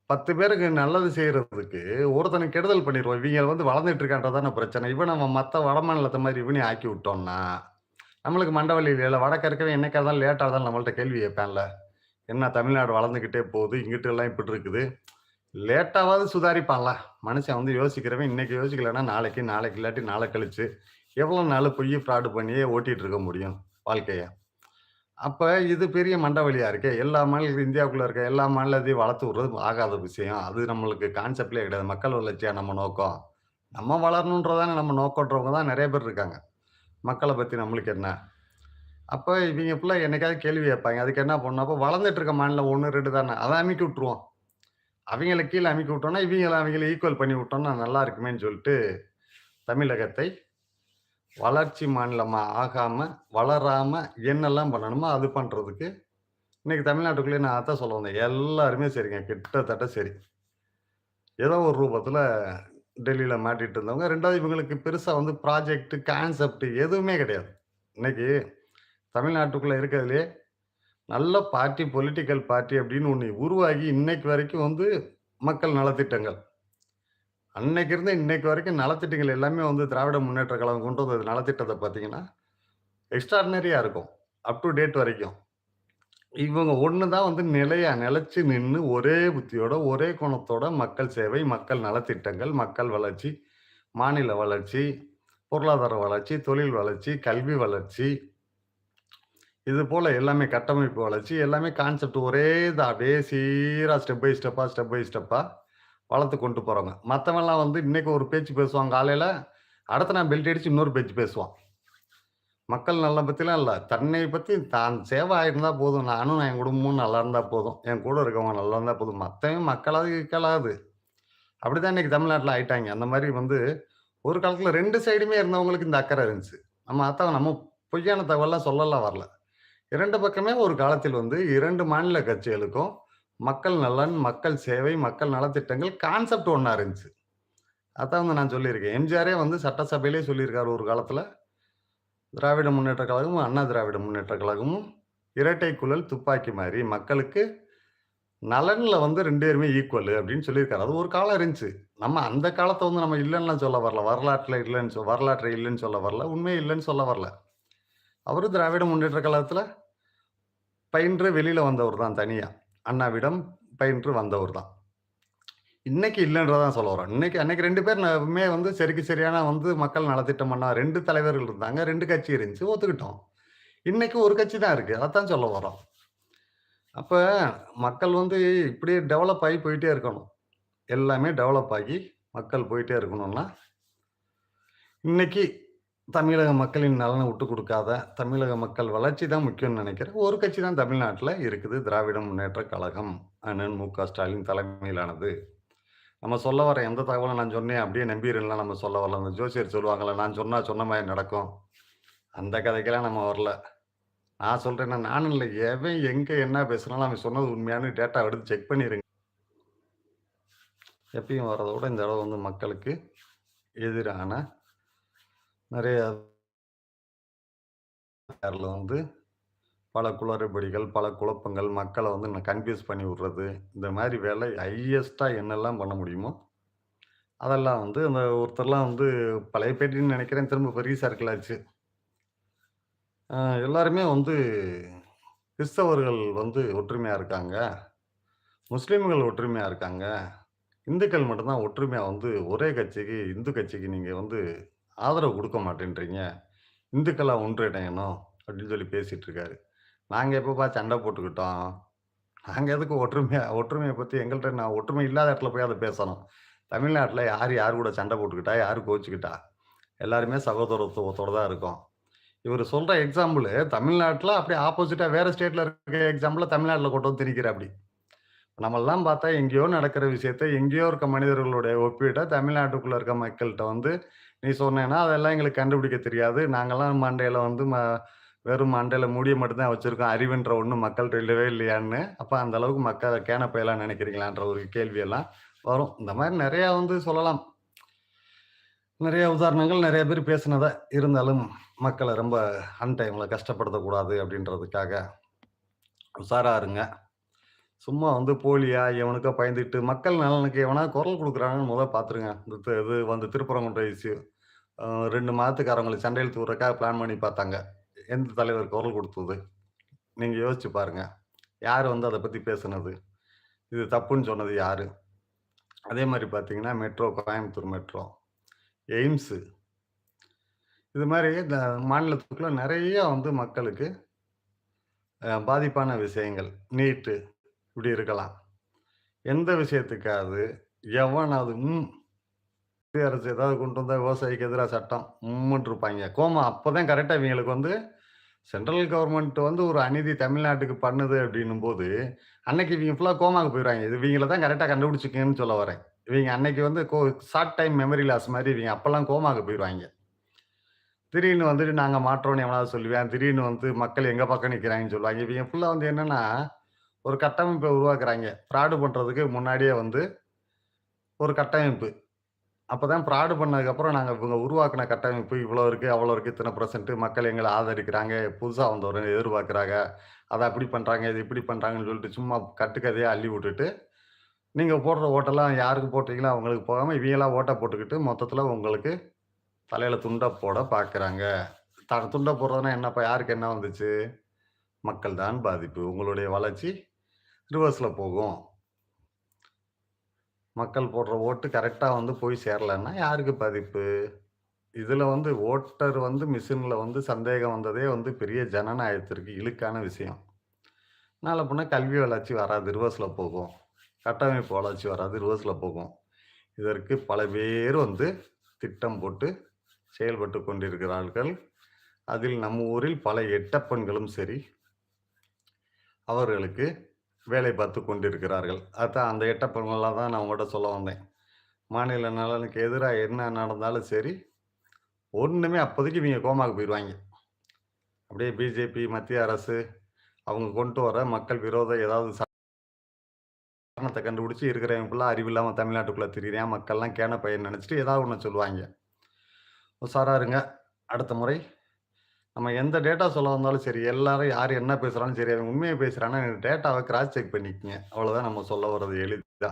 [SPEAKER 1] 10 பேருக்கு நல்லது செய்றதுக்கு ஒருத்தனுக்கு கெடுதல் பண்ணிருவோம். இவிங்க வந்து வளர்ந்துட்டு இருக்கான்றது தானே பிரச்சனை. இவன நம்ம மத்த வட மாநிலத்த மாரி இவனையும் ஆக்கி விட்டோம்னா, நம்மளுக்கு மண்டவலி இல்லைல. வடக்க இருக்கவன் என்னைக்கா இருந்தாலும் லேட்டா இருந்தாலும் நம்மள்ட்ட கேள்வி கேட்பான்ல. என்ன தமிழ்நாடு வளர்ந்துகிட்டே போகுது. இங்கிட்டு எல்லாம் இப்படி இருக்குது. லேட்டாவாவது சுதாரிப்பான்ல. மனுஷன் வந்து யோசிக்கிறவன் இன்னைக்கு யோசிக்கலன்னா நாளைக்கு, நாளைக்கு இல்லாட்டி நாள கழிச்சு, எவ்வளோ நாளு பொய் ஃப்ராடு பண்ணியே ஓட்டிட்டு இருக்க முடியும் வாழ்க்கைய. அப்ப இது பெரிய மண்டவலியா இருக்கே. எல்லா மாநில இந்தியாவுக்குள்ள இருக்க எல்லா மாநிலத்தையும் வளர்த்து விடுறது ஆகாத விஷயம். அது நம்மளுக்கு கான்செப்ட்லயே கிடையாது. மக்கள் வளர்ச்சியா நம்ம நோக்கம். நம்ம வளரணுன்றது தானே நம்ம நோக்கன்றவங்க தான் நெறைய பேர் இருக்காங்க. மக்கள பத்தி நம்மளுக்கு என்ன? அப்ப இவைங்க ஃபுல்லா என்னைக்காவது கேள்வி கேட்பாங்க. அதுக்கு என்ன பண்ணணும், அப்ப வளர்ந்துட்டு இருக்க மாநிலம் 1, 2 தானே. அத அமுக்கி விட்டுருவோம். அவைங்கள கீழ அமுக்கி விட்டோம்னா, அவைங்கள ஈக்குவல் பண்ணி விட்டோம்னா நல்லா இருக்குமேன்னு சொல்லிட்டு, தமிழகத்தை வளர்ச்சி மாநிலமா ஆகாம, வளராம என்னெல்லாம் பண்ணணுமோ அது பண்றதுக்கு, இன்னைக்கு தமிழ்நாட்டுக்குள்ளேயே நான் அதான் சொல்ல வந்தேன். எல்லாருமே சரிங்க. கிட்டத்தட்ட சரி. ஏதோ ஒரு ரூபத்துல டெல்லியில மாட்டிட்டு இருந்தவங்க. 2வது இவங்களுக்கு பெருசா வந்து ப்ராஜெக்ட், கான்செப்ட் எதுவுமே கிடையாது. இன்னைக்கு தமிழ்நாட்டுக்குள்ள இருக்கிறதுலயே நல்ல பார்ட்டி, பொலிட்டிக்கல் பார்ட்டி அப்படின்னு ஒண்ணு உருவாகி இன்னைக்கு வரைக்கும் வந்து மக்கள் நலத்திட்டங்கள். அன்னைக்கு இருந்து இன்னைக்கு வரைக்கும் நலத்திட்டங்கள் எல்லாமே வந்து திராவிட முன்னேற்ற கழகம் கொண்டு வந்த நலத்திட்டத்த பார்த்தீங்கன்னா, எக்ஸ்ட்ரார்டினரியா இருக்கும். அப் டூ டேட் வரைக்கும். இவங்க ஒண்ணு தான் வந்து நிலைச்சு நின்னு ஒரே புத்தியோட, ஒரே குணத்தோட மக்கள் சேவை, மக்கள் நலத்திட்டங்கள், மக்கள் வளர்ச்சி, மாநில வளர்ச்சி, பொருளாதார வளர்ச்சி, தொழில் வளர்ச்சி, கல்வி வளர்ச்சி, இது போல எல்லாமே கட்டமைப்பு வளர்ச்சி, எல்லாமே கான்செப்ட் ஒரே தான். அப்படியே சீரா ஸ்டெப் பை ஸ்டெப்பா வளர்த்து கொண்டு போறாங்க. மத்தவன்லாம் வந்து இன்னைக்கு ஒரு பேச்சு பேசுவான் காலையில, அடுத்த நாள் பெல்ட் அடிச்சு இன்னொரு பேச்சு பேசுவான். மக்கள் நலன பத்திலாம் இல்ல. தன்னை பத்தி தான் சேவை ஆயிருந்தா போதும். நானும் என் குடும்பமும் நல்லா இருந்தா போதும். என் கூட இருக்கவங்க நல்லா இருந்தா போதும். மத்தவன் மக்களாவது கிக்கலாது. அப்படிதான் இன்னைக்கு தமிழ்நாட்டுல ஆயிட்டாங்க. அந்த மாரி வந்து ஒரு காலத்துல 2 சைடுமே இருந்தவங்களுக்கு இந்த அக்கறை இருந்துச்சு. நம்ம பொய்யான தகவல்லாம் சொல்லலாம் வரல. 2 பக்கமே ஒரு காலத்தில் வந்து 2 மாநில கட்சிகளுக்கும் மக்கள் நலன், மக்கள் சேவை, மக்கள் நலத்திட்டங்கள் கான்செப்ட் ஒண்ணா இருந்துச்சு. அதான் வந்து நான் சொல்லியிருக்கேன். எம்ஜிஆரே வந்து சட்டசபையிலேயே சொல்லியிருக்காரு ஒரு காலத்துல. திராவிட முன்னேற்ற கழகமும், அண்ணா திராவிட முன்னேற்ற கழகமும் இரட்டை குழல் துப்பாக்கி மாரி மக்களுக்கு நலன்ல வந்து 2 பேருமே ஈக்குவல் அப்படின்னு சொல்லியிருக்காரு. அது ஒரு காலம் இருந்துச்சு. நம்ம அந்த காலத்த வந்து நம்ம இல்லன்னுலாம் சொல்ல வரல. வரலாற்றை இல்லன்னு சொல்ல வரல. உண்மையே இல்லன்னு சொல்ல வரல. அவரும் திராவிட முன்னேற்ற கழகத்துல பயின்று வெளியில வந்தவர் தான் தனியா. அண்ணாவிடம் பயின்று வந்தவர் தான். இன்னைக்கு இல்லன்றத தான் சொல்ல வரோம். அன்னைக்கு 2 பேருமே வந்து சரிக்கு சரியான வந்து மக்கள் நலத்திட்டம் பண்ணா 2 தலைவர்கள் இருந்தாங்க. 2 கட்சி இருந்துச்சு. ஒத்துக்கிட்டோம். இன்னைக்கு ஒரு கட்சி தான் இருக்கு. அதத்தான் சொல்ல வரோம். அப்ப மக்கள் வந்து இப்படியே டெவலப் ஆகி போயிட்டே இருக்கணும். எல்லாமே டெவலப் ஆகி மக்கள் போயிட்டே இருக்கணும்னா, இன்னைக்கு தமிழக மக்களின் நலன விட்டுக் குடுக்காத, தமிழக மக்கள் வளர்ச்சி தான் முக்கியம்னு நெனைக்கிற ஒரு கட்சி தான் தமிழ்நாட்டுல இருக்குது. திராவிட முன்னேற்றக் கழகம். அண்ணன் மு.க. ஸ்டாலின் தலைமையிலானது. நம்ம சொல்ல வர எந்த தகவலும் நான் சொன்னேன் அப்படியே நம்பிருன்லாம் நம்ம சொல்ல வரல. அந்த ஜோசியர் சொல்லுவாங்கல்ல, நான் சொன்னா சொன்ன மாரி நடக்கும். அந்த கதைக்கெல்லாம் நம்ம வரல. நான் சொல்றேன்னா, நானும் இல்ல. எவன் எங்க என்ன பேசுனாலும் அவன் சொன்னது உண்மையான்னு டேட்டாவ எடுத்து செக் பண்ணிருங்க. எப்பயும் வர்றத விட இந்த தடவ வந்து மக்களுக்கு எதிரான நெறைய வந்து பல குளறுபடிகள், பல குழப்பங்கள், மக்கள வந்து கன்ஃப்யூஸ் பண்ணி விடுறது. இந்த மாரி வேலை ஹையஸ்ட்டா என்னெல்லாம் பண்ண முடியுமோ, அதெல்லாம் வந்து அந்த ஒருத்தர்லாம் வந்து பழைய பேட்டின்னு நெனைக்கிறேன். திரும்ப இப்ப ரீசர்க்கிள் ஆச்சு. அ எல்லாருமே வந்து கிறிஸ்தவர்கள் வந்து ஒற்றுமையா இருக்காங்க. முஸ்லிம்கள் ஒற்றுமையா இருக்காங்க. இந்துக்கள் மட்டும் தான் ஒற்றுமையா வந்து ஒரே கட்சிக்கு, இந்து கட்சிக்கு நீங்க வந்து ஆதரவு குடுக்க மாட்டேன்றீங்க. இந்துக்களா ஒன்றிணையணும் அப்படின்னு சொல்லி பேசிட்டு இருக்காரு. நாங்க எப்பப்பா சண்டை போட்டுக்கிட்டோம்? நாங்க எதுக்கு ஒற்றுமைய பத்தி எங்கள்ட்ட நான் ஒற்றுமை இல்லாத இடத்துல போய் அத பேசணும். தமிழ்நாட்டுல யார் யார் கூட சண்டை போட்டுக்கிட்டா? யார் கோவிச்சுக்கிட்டா? எல்லாருமே சகோதரத்துவத்தோட தான் இருக்கோம். இவரு சொல்ற எக்ஸாம்பிள் தமிழ்நாட்டுல அப்படியே ஆப்போசிட்டா வேற ஸ்டேட்ல இருக்க எக்ஸாம்பிள தமிழ்நாட்டுல கொண்டு வந்து திணிக்கிறாப்படி. நம்மல்லாம் பார்த்தா எங்கேயோ நடக்கிற விஷயத்த எங்கேயோ இருக்க மனிதர்களுடைய ஒப்பீட்ட தமிழ்நாட்டுக்குள்ள இருக்க மக்கள்ட்ட வந்து நீ சொன்னேன்னா, அதெல்லாம் எங்களுக்கு கண்டுபிடிக்க தெரியாது. நாங்கலாம் மண்டையில வந்து வெறும் மண்டையில மூடிய மட்டும் தான் வச்சிருக்கோம். அறிவுன்ற ஒண்ணு மக்கள்ட்ட இல்லவே இல்லையான்னு, அப்ப அந்த அளவுக்கு கேன பயலா நினைக்கிறீங்களான்ற ஒரு கேள்வியெல்லாம் வரும். இந்த மாரி நெறையா வந்து சொல்லலாம். நெறைய உதாரணங்கள் நெறைய பேர் பேசினத. இருந்தாலும் மக்கள ரொம்ப அன்டைம்ல கஷ்டப்படுத்தக்கூடாது அப்படின்றதுக்காக உஷாரா இருங்க. சும்மா வந்து போலியா எவனுக்கோ பயந்துட்டு மக்கள் நலனுக்கு எவனாவது குரல் குடுக்குறானான்னு மொத பாத்துருங்க. இந்த இது வந்து திருப்பரங்குன்றம் இஷ்யூ. 2 மதத்துக்காரங்கள சண்டையில இழுத்து விடுறதுக்காக பிளான் பண்ணி பாத்தாங்க. எந்த தலைவர் குரல் குடுத்தது? நீங்க யோசிச்சு பாருங்க. யாரு வந்து அத பத்தி பேசுனது? இது தப்புன்னு சொன்னது யாரு? அதே மாரி பாத்தீங்கன்னா, மெட்ரோ கோயம்புத்தூர் மெட்ரோ, எய்ம்ஸு இது மாரி இந்த மாநிலத்துக்குள்ள நெறைய வந்து மக்களுக்கு பாதிப்பான விஷயங்கள். நீட்டு இப்படி இருக்கலாம். எந்த விஷயத்துக்காவது எவனாவது மத்திய அரசு ஏதாவது கொண்டு வந்தா விவசாயிக்கு எதிரா சட்டம் உம்முன்னு இருப்பாய்ங்க. கோவம் அப்பதான் கரெக்ட்டா இவங்களுக்கு வந்து சென்ட்ரல் கவர்ன்மெண்ட் வந்து ஒரு அநீதி தமிழ்நாட்டுக்கு பண்ணுது அப்டின்னும்போது, அன்னைக்கு இவங்க ஃபுல்லா கோமாக்கு போயிருவாய்ங்க. இது இவங்கள தான் கரெக்ட்டா கண்டுபிடிச்சுக்கங்கன்னு சொல்ல வரேன். இவங்க அன்னைக்கு வந்து ஷார்ட் டைம் மெமரி லாஸ் மாரி இவங்க அப்பலாம் கோமாக்கு போயிருவாய்ங்க. திடீர்னு வந்துட்டு நாங்க மாற்றோம்னு எவனாவது சொல்லுவான். திடீர்னு வந்து மக்கள் எங்க பக்கம் நிக்கிறாங்கன்னு சொல்லுவாய்ங்க. இவங்க ஃபுல்லா வந்து என்னன்னா, ஒரு கட்டமைப்ப உருவாக்குறாய்ங்க. ஃப்ராடு பண்றதுக்கு முன்னாடியே வந்து ஒரு கட்டமைப்பு. அப்பதான் ஃப்ராடு பண்ணதுக்கப்புறம் நாங்க இவங்க உருவாக்குன கட்டமைப்பு இவ்வளோ இருக்கு, அவ்வளோ இருக்கு, இத்தன பெர்சென்ட் மக்கள் எங்கள ஆதரிக்கிறாங்க. புதுசா வந்தவர எதிர்பார்க்குறாங்க. அத அப்படி பண்றாங்க, இது இப்படி பண்றாங்கன்னு சொல்லிட்டு சும்மா கட்டுக்கதையா அள்ளி விட்டுட்டு, நீங்க போடுற ஓட்டெல்லாம் யாருக்கு போட்டீங்களோ அவங்களுக்கு போகாம இவங்களா ஓட்ட போட்டுக்கிட்டு மொத்தத்துல உங்களுக்கு தலையில துண்ட போட பார்க்குறாங்க. துண்ட போடுறதுனா என்னப்பா யாருக்கு என்ன வந்துச்சு? மக்கள் தான் பாதிப்பு. உங்களுடைய வளர்ச்சி ரிவர்ஸ்ல போகும். மக்கள் போடுற ஓட்டு கரெக்ட்டா வந்து போய் சேரலன்னா யாருக்கு பாதிப்பு? இதுல வந்து ஓட்டர் வந்து மிஷின்ல வந்து சந்தேகம் வந்ததே வந்து பெரிய ஜனநாயகத்திற்கு இழுக்கான விஷயம். நாள பின்ன கல்வி வளர்ச்சி வராது. ரிவர்ஸ்ல போகும். கட்டமைப்பு வளர்ச்சி வராது. ரிவர்ஸ்ல போகும். இதற்கு பல பேர் வந்து திட்டம் போட்டு செயல்பட்டுக் கொண்டிருக்கிறார்கள். அதில் நம்ம ஊரில் பல எட்டப்பன்களும் சரி, அவர்களுக்கு வேலை பார்த்துக் கொண்டிருக்கிறார்கள். அதான் அந்த எட்டப்பன்கள தான் நான் உங்கட்ட சொல்ல வந்தேன். மாநில நலனுக்கு எதிரா என்ன நடந்தாலும் சரி, ஒண்ணுமே அப்போதைக்கு இவங்க கோமாக்கு போயிருவாய்ங்க. அப்படியே பிஜேபி, மத்திய அரசு அவங்க கொண்டு வர மக்கள் விரோத ஏதாவது காரணத்த கண்டுபிடிச்சு இருக்கிறவன் ஃபுல்லா அறிவில்லாம தமிழ்நாட்டுக்குள்ள திரியிறான். மக்கள்லாம் கேன பையன்னு நெனச்சுட்டு ஏதாவது ஒண்ண சொல்லுவாய்ங்க. உஷாரா இருங்க. அடுத்த முறை நம்ம எந்த டேட்டா சொல்ல வந்தாலும் சரி, எல்லாரும் யார் என்ன பேசுறாலும் சரி, அவன் உண்மைய பேசுறான்னா டேட்டாவ கிராஸ் செக் பண்ணிக்கங்க. அவ்வளோதான் நம்ம சொல்ல வர்றது எளிதா.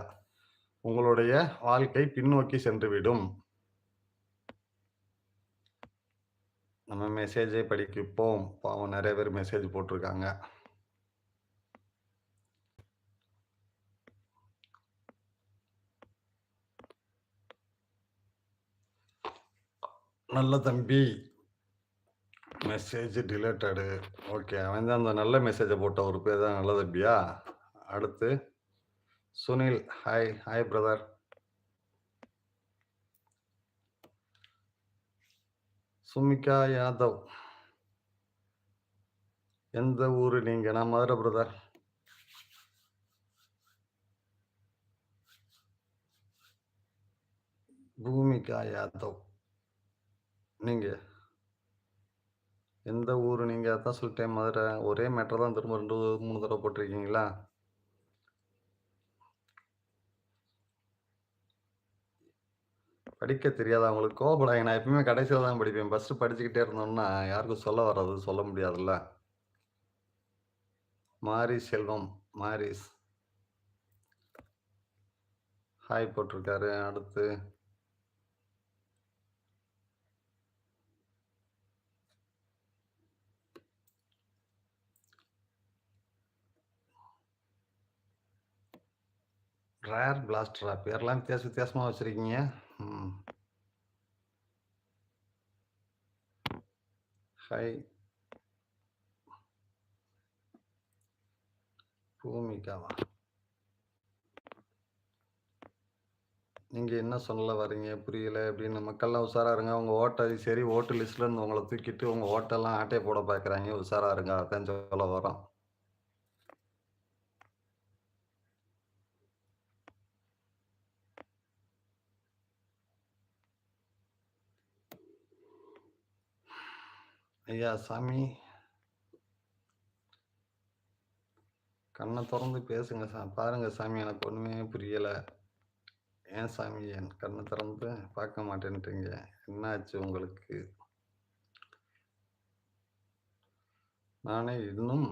[SPEAKER 1] உங்களுடைய வாழ்க்கை பின்னோக்கி சென்றுவிடும். நம்ம மெசேஜை படிக்கப்போம். பாவம் நெறைய பேர் மெசேஜ் போட்டிருக்காங்க. நல்ல தம்பி. மெசேஜ் டிலேட்டடு. ஓகே. அவன் தான் அந்த நல்ல மெசேஜ போட்ட ஒரு பேர் தான் நல்ல தம்பியா? அடுத்து Sunil. Hi, hi brother. Sumika Yadav. எந்த ஊரு நீங்க? நான் மதுரை பிரதர். பூமிகா யாதவ். நீங்க எந்த ஊரு நீங்க? அதான் சொல்லிட்டேன் மதுரை. ஒரே மேட்டர் தான் திரும்ப 2, 3 தடவ போட்டிருக்கீங்களா? படிக்க தெரியாதா உங்களுக்கு? கோவப்படாதீங்க. நான் எப்பவுமே கடைசில தான் படிப்பேன். ஃபர்ஸ்ட்டு படிச்சுக்கிட்டே இருந்தோம்னா, யாருக்கும் சொல்ல வராது, சொல்ல முடியாதுல்ல. மாரி செல்வம். மாரிஸ். ஹாய் போட்டிருக்காரு. அடுத்து ரேர் பிளாஸ்டரா? பேர்லாம் வித்தியாச வித்தியாசமா வச்சிருக்கீங்க. ம். ஹாய் பூமிகாவா? நீங்க என்ன சொல்ல வர்றீங்க? புரியல அப்படின்னு மக்கள்லாம் உஷாரா இருங்க. உங்க ஓட்ட சரி ஓட்டு லிஸ்ட்ல இருந்து உங்கள தூக்கிட்டு உங்க ஓட்டெல்லாம் ஆட்டைய போட பார்க்குறாய்ங்க. உஷாரா இருங்க. அதான் சொல்ல வரோம். ஐயா சாமி, கண்ண தொறந்து பேசுங்க பாருங்க சாமி எனக்கு ஒண்ணுமே புரியல. ஏன் சாமி என் கண்ண திறந்து பார்க்க மாட்டேன்றீங்க? என்ன ஆச்சு உங்களுக்கு? நானே இன்னும்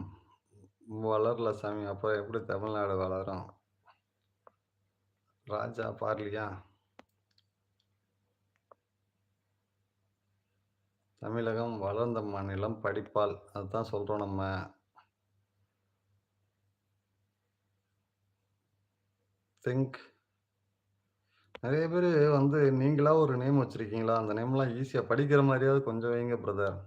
[SPEAKER 1] வளரல சாமி. அப்புறம் எப்படி தமிழ்நாடு வளரும்? ராஜா பார்லியா? தமிழகம் வளர்ந்த மாநிலம் படிப்பால். அதுதான் சொல்றோம் நம்ம. திங்க் நெறைய பேரு வந்து நீங்களா ஒரு நேம் வச்சிருக்கீங்களா? அந்த நேம்லாம் ஈஸியா படிக்கிற மாரியாவது கொஞ்சம் வைங்க பிரதர்.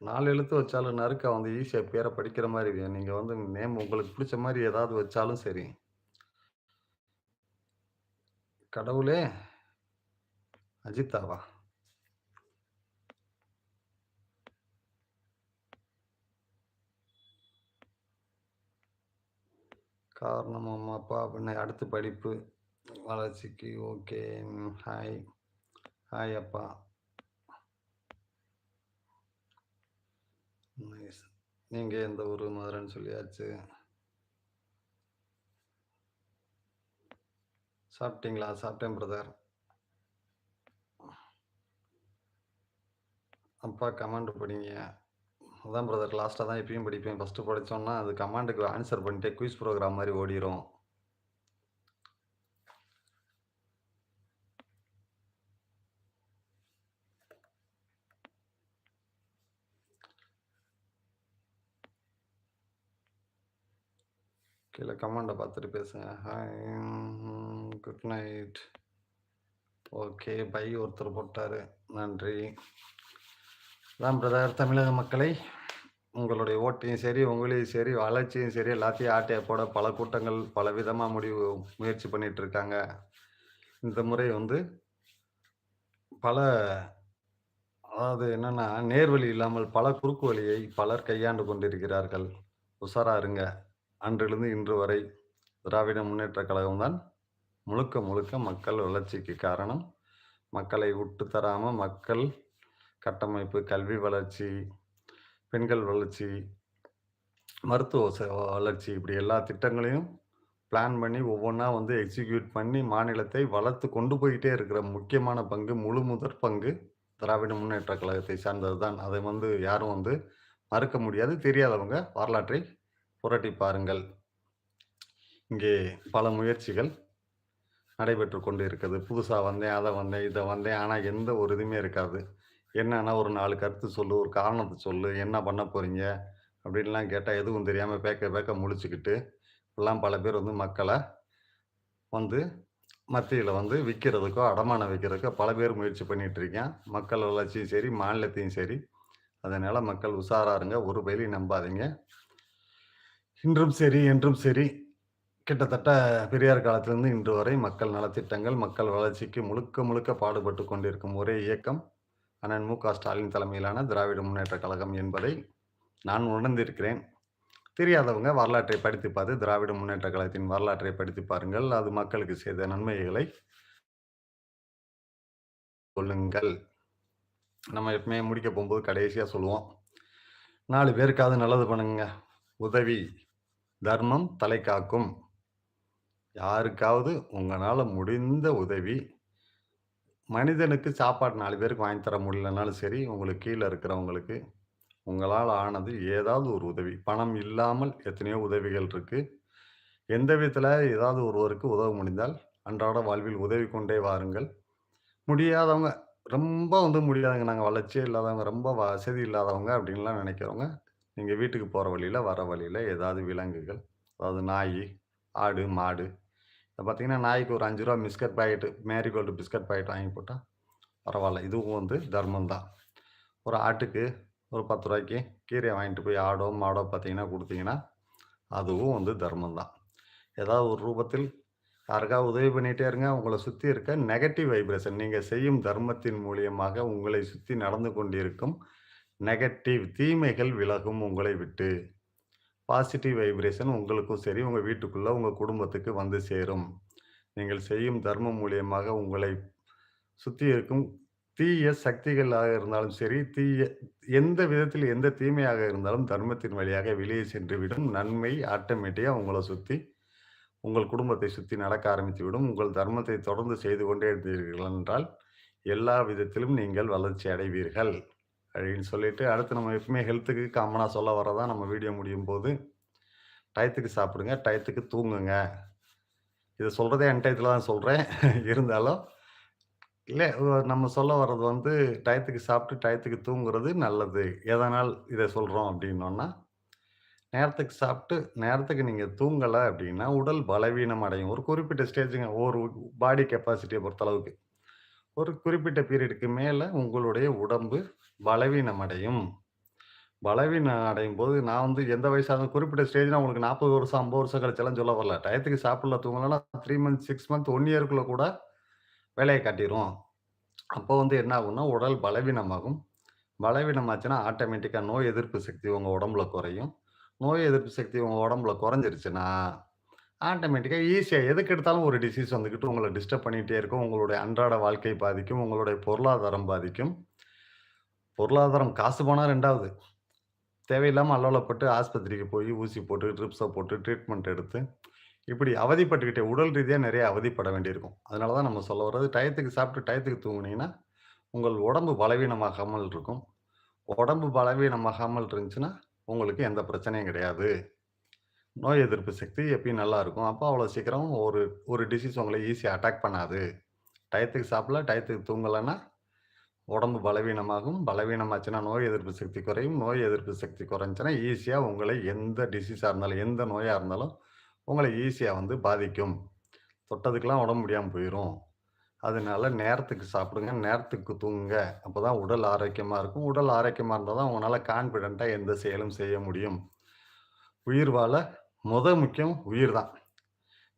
[SPEAKER 1] 4 எழுத்து வச்சாலும் நறுக்கா வந்து ஈஸியா பேர படிக்கிற மாரி நீங்க வந்து நேம் உங்களுக்கு புடிச்ச மாரி ஏதாவது வச்சாலும் சரி. கடவுளே! அஜித்தாவா? காரணம் அம்மா, அப்பா பின்ன அடுத்து படிப்பு, வளர்ச்சிக்கு ஓகே. ஹாய். ஹாய் அப்பா. நைஸ். நீங்க எந்த ஊரு? மதுரைன்னு சொல்லியாச்சு. சாப்பிட்டீங்களா? சாப்பிட்டேன் பிரதர். அப்பா கமாண்ட் படிங்க. அதான் பிரதர் லாஸ்ட்டா தான் இப்பயும் படிப்பேன். ஃபர்ஸ்ட்டு படிச்சோம்னா, அது கமாண்டுக்கு ஆன்ஸர் பண்ணிட்டே குயிஸ் ப்ரோகிராம் மாரி ஓடிரும். கீழ கமாண்ட பார்த்துட்டு பேசுங்க. Hi, good night. Okay, bye ஒருத்தர் போட்டாரு. நன்றி. அதான் பிரதர் தமிழக மக்களை, உங்களுடைய ஓட்டையும் சரி, உங்களையும் சரி, வளர்ச்சியும் சரி, எல்லாத்தையும் ஆட்டைய போட பல கூட்டங்கள் பலவிதமா முயற்சி பண்ணிட்டு இருக்காங்க. இந்த முறை வந்து பல அதாவது என்னன்னா, நேர்வழி இல்லாமல் பல குறுக்கு வழியை பலர் கையாண்டு கொண்டிருக்கிறார்கள். உஷாரா இருங்க. அன்றிலிருந்து இன்று வரை திராவிட முன்னேற்றக் கழகம் தான் முழுக்க முழுக்க மக்கள் வளர்ச்சிக்கு காரணம். மக்களை விட்டு தராம மக்கள் கட்டமைப்பு, கல்வி வளர்ச்சி, பெண்கள் வளர்ச்சி, மருத்துவ வளர்ச்சி இப்படி எல்லா திட்டங்களையும் பிளான் பண்ணி ஒவ்வொன்னா வந்து எக்ஸிக்யூட் பண்ணி மாநிலத்தை வளர்த்து கொண்டு போயிட்டே இருக்கிற முக்கியமான பங்கு, முழு முதற் பங்கு திராவிட முன்னேற்றக் கழகத்தை சார்ந்தது தான். அதை வந்து யாரும் வந்து மறுக்க முடியாது. தெரியாதவங்க வரலாற்றை புரட்டி பாருங்கள். இங்கே பல முயற்சிகள் நடைபெற்றுக் கொண்டு இருக்குது. புதுசா வந்தேன், அத வந்தேன், இத வந்தேன். ஆனா எந்த ஒரு இதுவுமே இருக்காது. என்னன்னா ஒரு 4 கருத்து சொல்லு, ஒரு காரணத்த சொல்லு, என்ன பண்ண போறீங்க? அப்படின்லாம் கேட்டா எதுவும் தெரியாம பேக்க பேக்க முழிச்சுக்கிட்டு, இப்படிலாம் பல பேர் வந்து மக்கள வந்து மத்தியில வந்து விக்கிறதுக்கோ, அடமானம் வைக்கிறதுக்கோ பல பேர் முயற்சி பண்ணிட்டு இருக்கான். மக்கள் வளர்ச்சியும் சரி, மாநிலத்தையும் சரி. அதனால மக்கள் உஷாரா இருங்க. ஒரு பயலையும் நம்பாதீங்க. இன்றும் சரி, என்றும் சரி, கிட்டத்தட்ட பெரியார் காலத்திலிருந்து இன்று வரை மக்கள் நலத்திட்டங்கள், மக்கள் வளர்ச்சிக்கு முழுக்க முழுக்க பாடுபட்டுக் கொண்டிருக்கும் ஒரே இயக்கம், அண்ணன் மு.க. ஸ்டாலின் தலைமையிலான திராவிட முன்னேற்றக் கழகம் என்பதை நான் உணர்ந்திருக்கிறேன். தெரியாதவங்க வரலாற்றை படித்து பார்த்து, திராவிட முன்னேற்றக் கழகத்தின் வரலாற்றை படித்து பாருங்கள். அது மக்களுக்கு செய்த நன்மைகளை சொல்லுங்கள். நம்ம எப்பவுமே முடிக்க போம்போது கடைசியா சொல்லுவோம். 4 பேருக்காவது நல்லது பண்ணுங்க. உதவி, தர்மம் தலை காக்கும். யாருக்காவது உங்கனால முடிந்த உதவி, மனிதனுக்கு சாப்பாடு 4 பேருக்கு வாங்கி தர முடியலனாலும் சரி, உங்களுக்கு கீழ இருக்கிறவங்களுக்கு உங்களால ஆனது ஏதாவது ஒரு உதவி. பணம் இல்லாமல் எத்தனையோ உதவிகள் இருக்கு. எந்த விதத்தில ஏதாவது ஒருவருக்கு உதவ முடிந்தால், அன்றாட வாழ்வில் உதவி கொண்டே வாருங்கள். முடியாதவங்க, ரொம்ப வந்து முடியாதுங்க. நாங்க வளர்ச்சியே இல்லாதவங்க, ரொம்ப வசதி இல்லாதவங்க அப்டின்லாம் நெனைக்கிறவங்க, நீங்க வீட்டுக்கு போற வழியில, வர வழியில ஏதாவது விலங்குகள், அதாவது நாயி, ஆடு, மாடு இத பார்த்தீங்கன்னா, நாய்க்கு ஒரு ரூ. 5 biscuit packet, marigold biscuit packet வாங்கி போட்டா பரவால்ல. இதுவும் வந்து தர்மம் தான். ஒரு ஆட்டுக்கு ஒரு ரூ. 10க்கு கீரைய வாங்கிட்டு போய் ஆடோ, மாடோ பார்த்தீங்கன்னா குடுத்தீங்கன்னா, அதுவும் வந்து தர்மம் தான். ஏதாவது ஒரு ரூபத்தில் யாருக்காவது உதவி பண்ணிட்டே இருங்க. உங்கள சுத்தி இருக்க நெகட்டிவ் வைப்ரேஷன் நீங்க செய்யும் தர்மத்தின் மூலியமாக உங்களை சுத்தி நடந்து கொண்டிருக்கும் நெகட்டிவ் தீமைகள் விலகும் உங்களை விட்டு. பாசிட்டிவ் வைப்ரேஷன் உங்களுக்கும் சரி, உங்க வீட்டுக்குள்ள, உங்க குடும்பத்துக்கு வந்து சேரும். நீங்கள் செய்யும் தர்மம் மூலியமாக உங்களை சுத்தி இருக்கும் தீய சக்திகளாக இருந்தாலும் சரி, எந்த விதத்தில் எந்த தீமையாக இருந்தாலும் தர்மத்தின் வழியாக வெளியே சென்றுவிடும். நன்மை ஆட்டோமேட்டிக்கா உங்கள சுத்தி, உங்கள் குடும்பத்தை சுத்தி நடக்க ஆரம்பித்துவிடும். உங்கள் தர்மத்தை தொடர்ந்து செய்து கொண்டே இருந்தீர்கள் என்றால், எல்லா விதத்திலும் நீங்கள் வளர்ச்சி அடைவீர்கள். அப்படின்னு சொல்லிட்டு, அடுத்து நம்ம எப்பவுமே ஹெல்த்துக்கு காமனா சொல்ல வரதான் நம்ம வீடியோ முடியும்போது, டயத்துக்கு சாப்பிடுங்க, டயத்துக்கு தூங்குங்க. இத சொல்றதே அன்டயத்துல தான் சொல்றேன். இருந்தாலும் இல்ல நம்ம சொல்ல வர்றது வந்து டயத்துக்கு சாப்பிட்டு, டயத்துக்கு தூங்குறது நல்லது. எதனால் இத சொல்றோம் அப்டின்னோம்னா, நேரத்துக்கு சாப்பிட்டு, நேரத்துக்கு நீங்க தூங்கல அப்டின்னா, உடல் பலவீனம் அடையும். ஒரு குறிப்பிட்ட ஸ்டேஜ்ங்க ஒரு பாடி கெப்பாசிட்டிய பொறுத்தளவுக்கு. ஒரு குறிப்பிட்ட பீரியடுக்கு மேல உங்களுடைய உடம்பு பலவீனம் அடையும். பலவீனம் அடையும்போது நான் வந்து எந்த வயசானாலும் குறிப்பிட்ட ஸ்டேஜ்னா உங்களுக்கு 40 வருஷம், 50 வருஷம் கழிச்செல்லாம் சொல்ல வரல. டயத்துக்கு சாப்பிடல, தூங்கலன்னா 3 மந்த்ஸ், 6 மந்த், 1 இயர்க்குள்ள கூட வேலைய காட்டிரும். அப்போ வந்து என்ன ஆகும்னா, உடல் பலவீனமாகும். பலவீனமாச்சுன்னா, ஆட்டோமேட்டிக்கா நோய் எதிர்ப்பு சக்தி உங்க உடம்புல குறையும். நோய் எதிர்ப்பு சக்தி உங்க உடம்புல குறைஞ்சிருச்சுன்னா, ஆட்டோமேட்டிக்கா ஈஸியா எதுக்கு எடுத்தாலும் ஒரு டிசீஸ் வந்துகிட்டு உங்கள டிஸ்டர்ப் பண்ணிட்டே இருக்கும். உங்களுடைய அன்றாட வாழ்க்கை பாதிக்கும். உங்களுடைய பொருளாதாரம் பாதிக்கும். பொருளாதாரம் காசு பணம் 2வது. தேவையில்லாம அல்லோலப்பட்டு ஆஸ்பத்திரிக்கு போய் ஊசி போட்டு, ட்ரிப்ஸ போட்டு ட்ரீட்மெண்ட் எடுத்து, இப்படி அவதிப்பட்டுக்கிட்டே உடல் ரீதியா நெறைய அவதிப்பட வேண்டியிருக்கும். அதனால தான் நம்ம சொல்ல வர்றது, டயத்துக்கு சாப்பிட்டு டயத்துக்கு தூங்குனீங்கன்னா, உங்கள் உடம்பு பலவீனமாகாமல் இருக்கும். உடம்பு பலவீனமாகாமல் இருந்துச்சுன்னா, உங்களுக்கு எந்த பிரச்சனையும் கிடையாது. நோய் எதிர்ப்பு சக்தி எப்பயும் நல்லா இருக்கும். அப்போ அவ்வளோ சீக்கிரம் ஒரு ஒரு டிசீஸ் உங்கள ஈஸியா அட்டாக் பண்ணாது. டயத்துக்கு சாப்பிடல, டயத்துக்கு தூங்கலன்னா, உடம்பு பலவீனமாகும். பலவீனமாச்சுன்னா நோய் எதிர்ப்பு சக்தி குறையும். நோய் எதிர்ப்பு சக்தி குறைஞ்சுச்சுன்னா, ஈஸியா உங்களை எந்த டிசீஸா இருந்தாலும், எந்த நோயா இருந்தாலும், உங்கள ஈஸியா வந்து பாதிக்கும். தொட்டதுக்கெல்லாம் உடம்பு முடியாம போயிரும். அதனால நேரத்துக்கு சாப்பிடுங்க, நேரத்துக்கு தூங்குங்க. அப்பதான் உடல் ஆரோக்கியமா இருக்கும். உடல் ஆரோக்கியமா இருந்தா தான் உங்கனால கான்ஃபிடென்ட்டா எந்த செயலும் செய்ய முடியும். உயிர் வாழ முக்கியம் உயிர் தான்.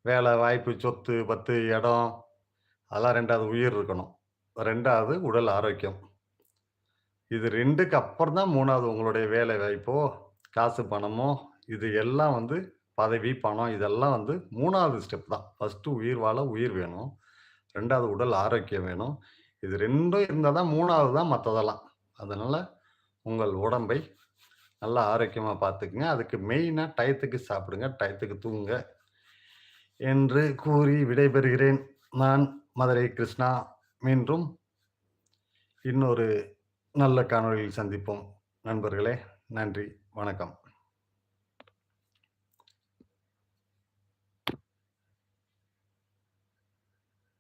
[SPEAKER 1] வேலை, வாய்ப்பு, சொத்து, பத்து, இடம் அதெல்லாம் 2வது உயிர் இருக்கணும். 2வது உடல் ஆரோக்கியம். இது 2க்கு அப்புறம் தான் 3வது உங்களுடைய வேலை வாய்ப்போ, காசு பணமோ இது எல்லாம் வந்து பதவி, பணம் இதெல்லாம் வந்து 3வது ஸ்டெப் தான். ஃபர்ஸ்ட்டு உயிர் வாழ உயிர் வேணும். 2வது உடல் ஆரோக்கியம் வேணும். இது 2ம் இருந்தா தான் 3வது தான் மத்ததெல்லாம். அதனால உங்கள் உடம்பை நல்லா ஆரோக்கியமா பார்த்துக்கங்க. அதுக்கு மெயினா டயத்துக்கு சாப்பிடுங்க, டயத்துக்கு தூங்குங்க என்று கூறி விடைபெறுகிறேன். நான் மதுரை கிருஷ்ணா. மீண்டும் இன்னொரு நல்ல காணொளியில் சந்திப்போம். நண்பர்களே, நன்றி. வணக்கம்.